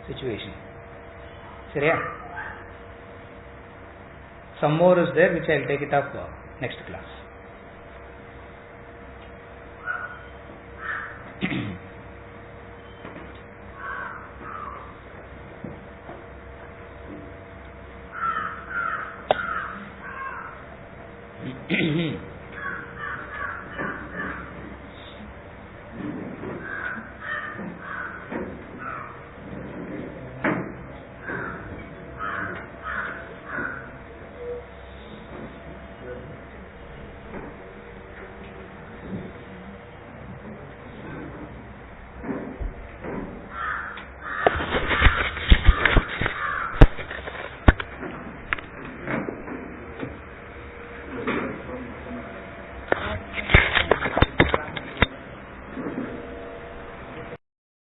situation. Seriya? Some more is there which I will take it up next class.